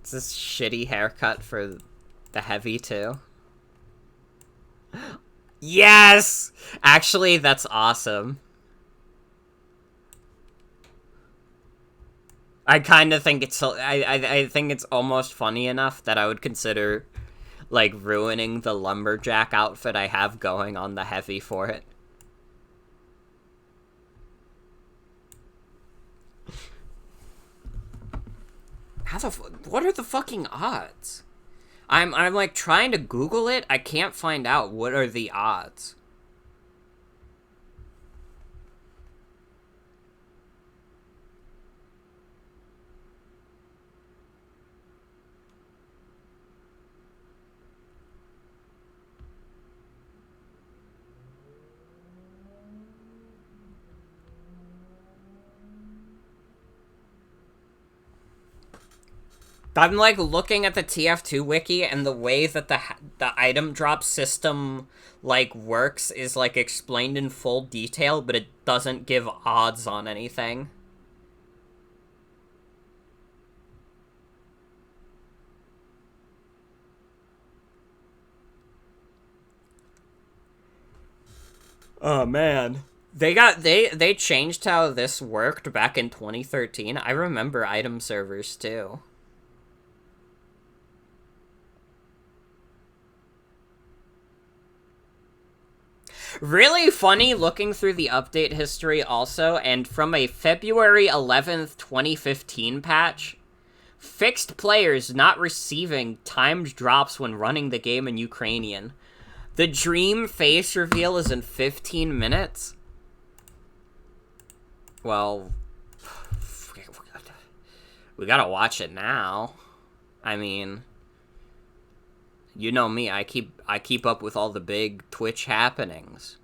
It's this shitty haircut for the heavy, too. Yes! Actually, that's awesome. I kind of think it's... I think it's almost funny enough that I would consider, like, ruining the lumberjack outfit I have going on the heavy for it. What are the fucking odds? I'm like trying to Google it. I can't find out what are the odds. I'm like looking at the TF2 wiki, and the way that the item drop system like works is like explained in full detail, but it doesn't give odds on anything. Oh man. They changed how this worked back in 2013. I remember item servers too. Really funny looking through the update history also, and from a February 11th, 2015 patch, fixed players not receiving timed drops when running the game in Ukrainian. The dream face reveal is in 15 minutes. Well, we gotta watch it now. I mean... You know me, I keep up with all the big Twitch happenings.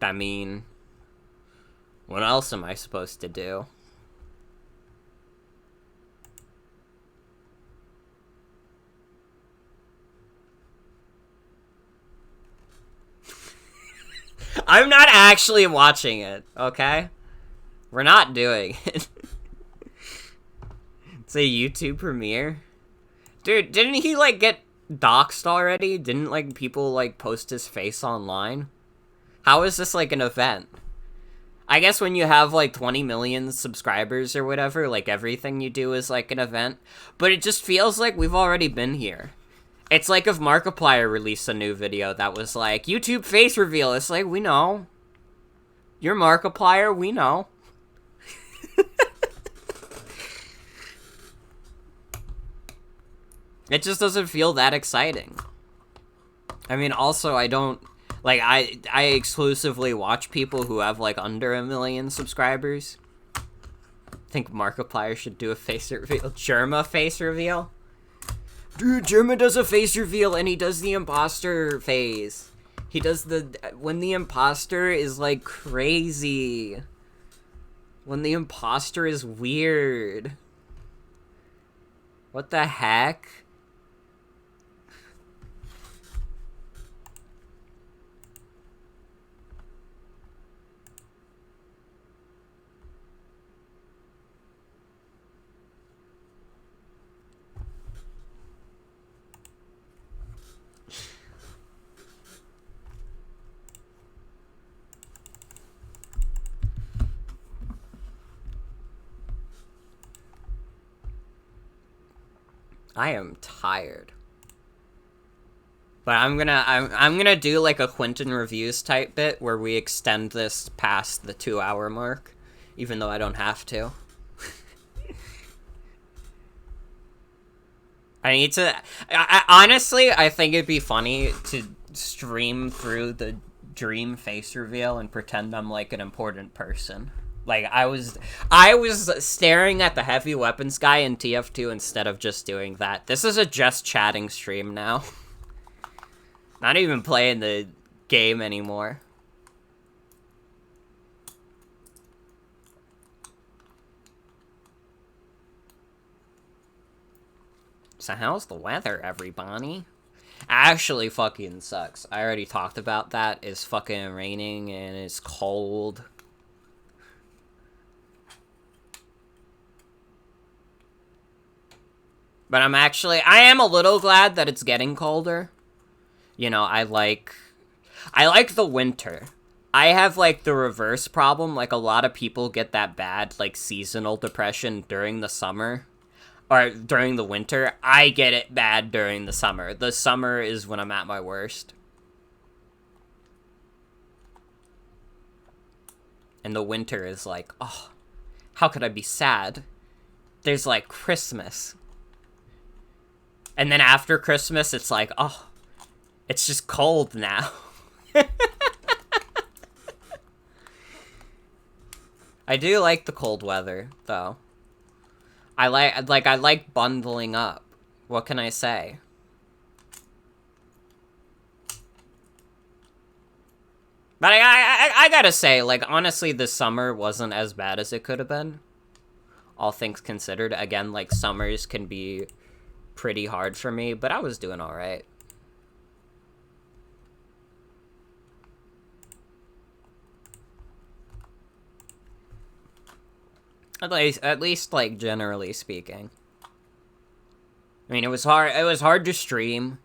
I mean, what else am I supposed to do? I'm not actually watching it, okay? We're not doing it. It's a YouTube premiere. Dude, didn't he, like, get doxxed already? Didn't, like, people, like, post his face online? How is this, like, an event? I guess when you have, like, 20 million subscribers or whatever, like, everything you do is, like, an event. But it just feels like we've already been here. It's like if Markiplier released a new video that was like, YouTube face reveal. It's like, we know. You're Markiplier, we know. It just doesn't feel that exciting. I mean, also, I don't... Like, I exclusively watch people who have, like, under 1 million subscribers. I think Markiplier should do a face reveal. Germa face reveal? Dude, Germa does a face reveal, and he does the imposter phase. He does the... When the imposter is, like, crazy. When the imposter is weird. What the heck? I am tired. But I'm gonna do like a Quentin Reviews type bit where we extend this past the 2-hour mark, even though I don't have to. I need to... honestly, I think it'd be funny to stream through the dream face reveal and pretend I'm like an important person. Like, I was staring at the heavy weapons guy in TF2 instead of just doing that. This is a just chatting stream now. Not even playing the game anymore. So how's the weather, everybody? Actually fucking sucks. I already talked about that. It's fucking raining and it's cold. But I am a little glad that it's getting colder. You know, I like the winter. I have, like, the reverse problem. Like, a lot of people get that bad, like, seasonal depression during the summer. Or during the winter. I get it bad during the summer. The summer is when I'm at my worst. And the winter is like, oh, how could I be sad? There's, like, Christmas. And then after Christmas, it's like, oh, it's just cold now. I do like the cold weather, though. I like bundling up. What can I say? But I gotta say, like, honestly, this summer wasn't as bad as it could have been. All things considered. Again, like, summers can be pretty hard for me, but I was doing alright. At least, like, generally speaking. I mean, it was hard to stream,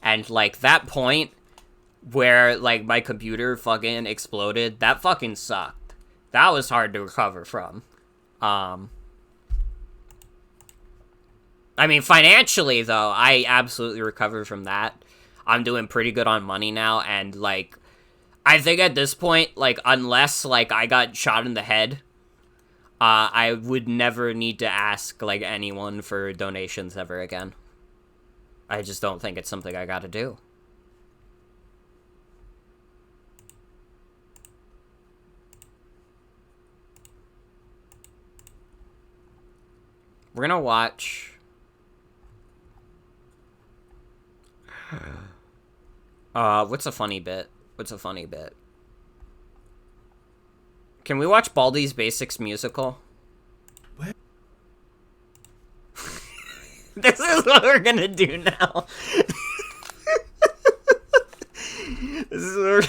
and, like, that point where, like, my computer fucking exploded, that fucking sucked. That was hard to recover from. I mean, financially, though, I absolutely recovered from that. I'm doing pretty good on money now, and, like, I think at this point, like, unless, like, I got shot in the head, I would never need to ask, like, anyone for donations ever again. I just don't think it's something I gotta do. We're gonna watch... what's a funny bit? What's a funny bit? Can we watch Baldi's Basics musical? What? This is what we're gonna do now. This is what we're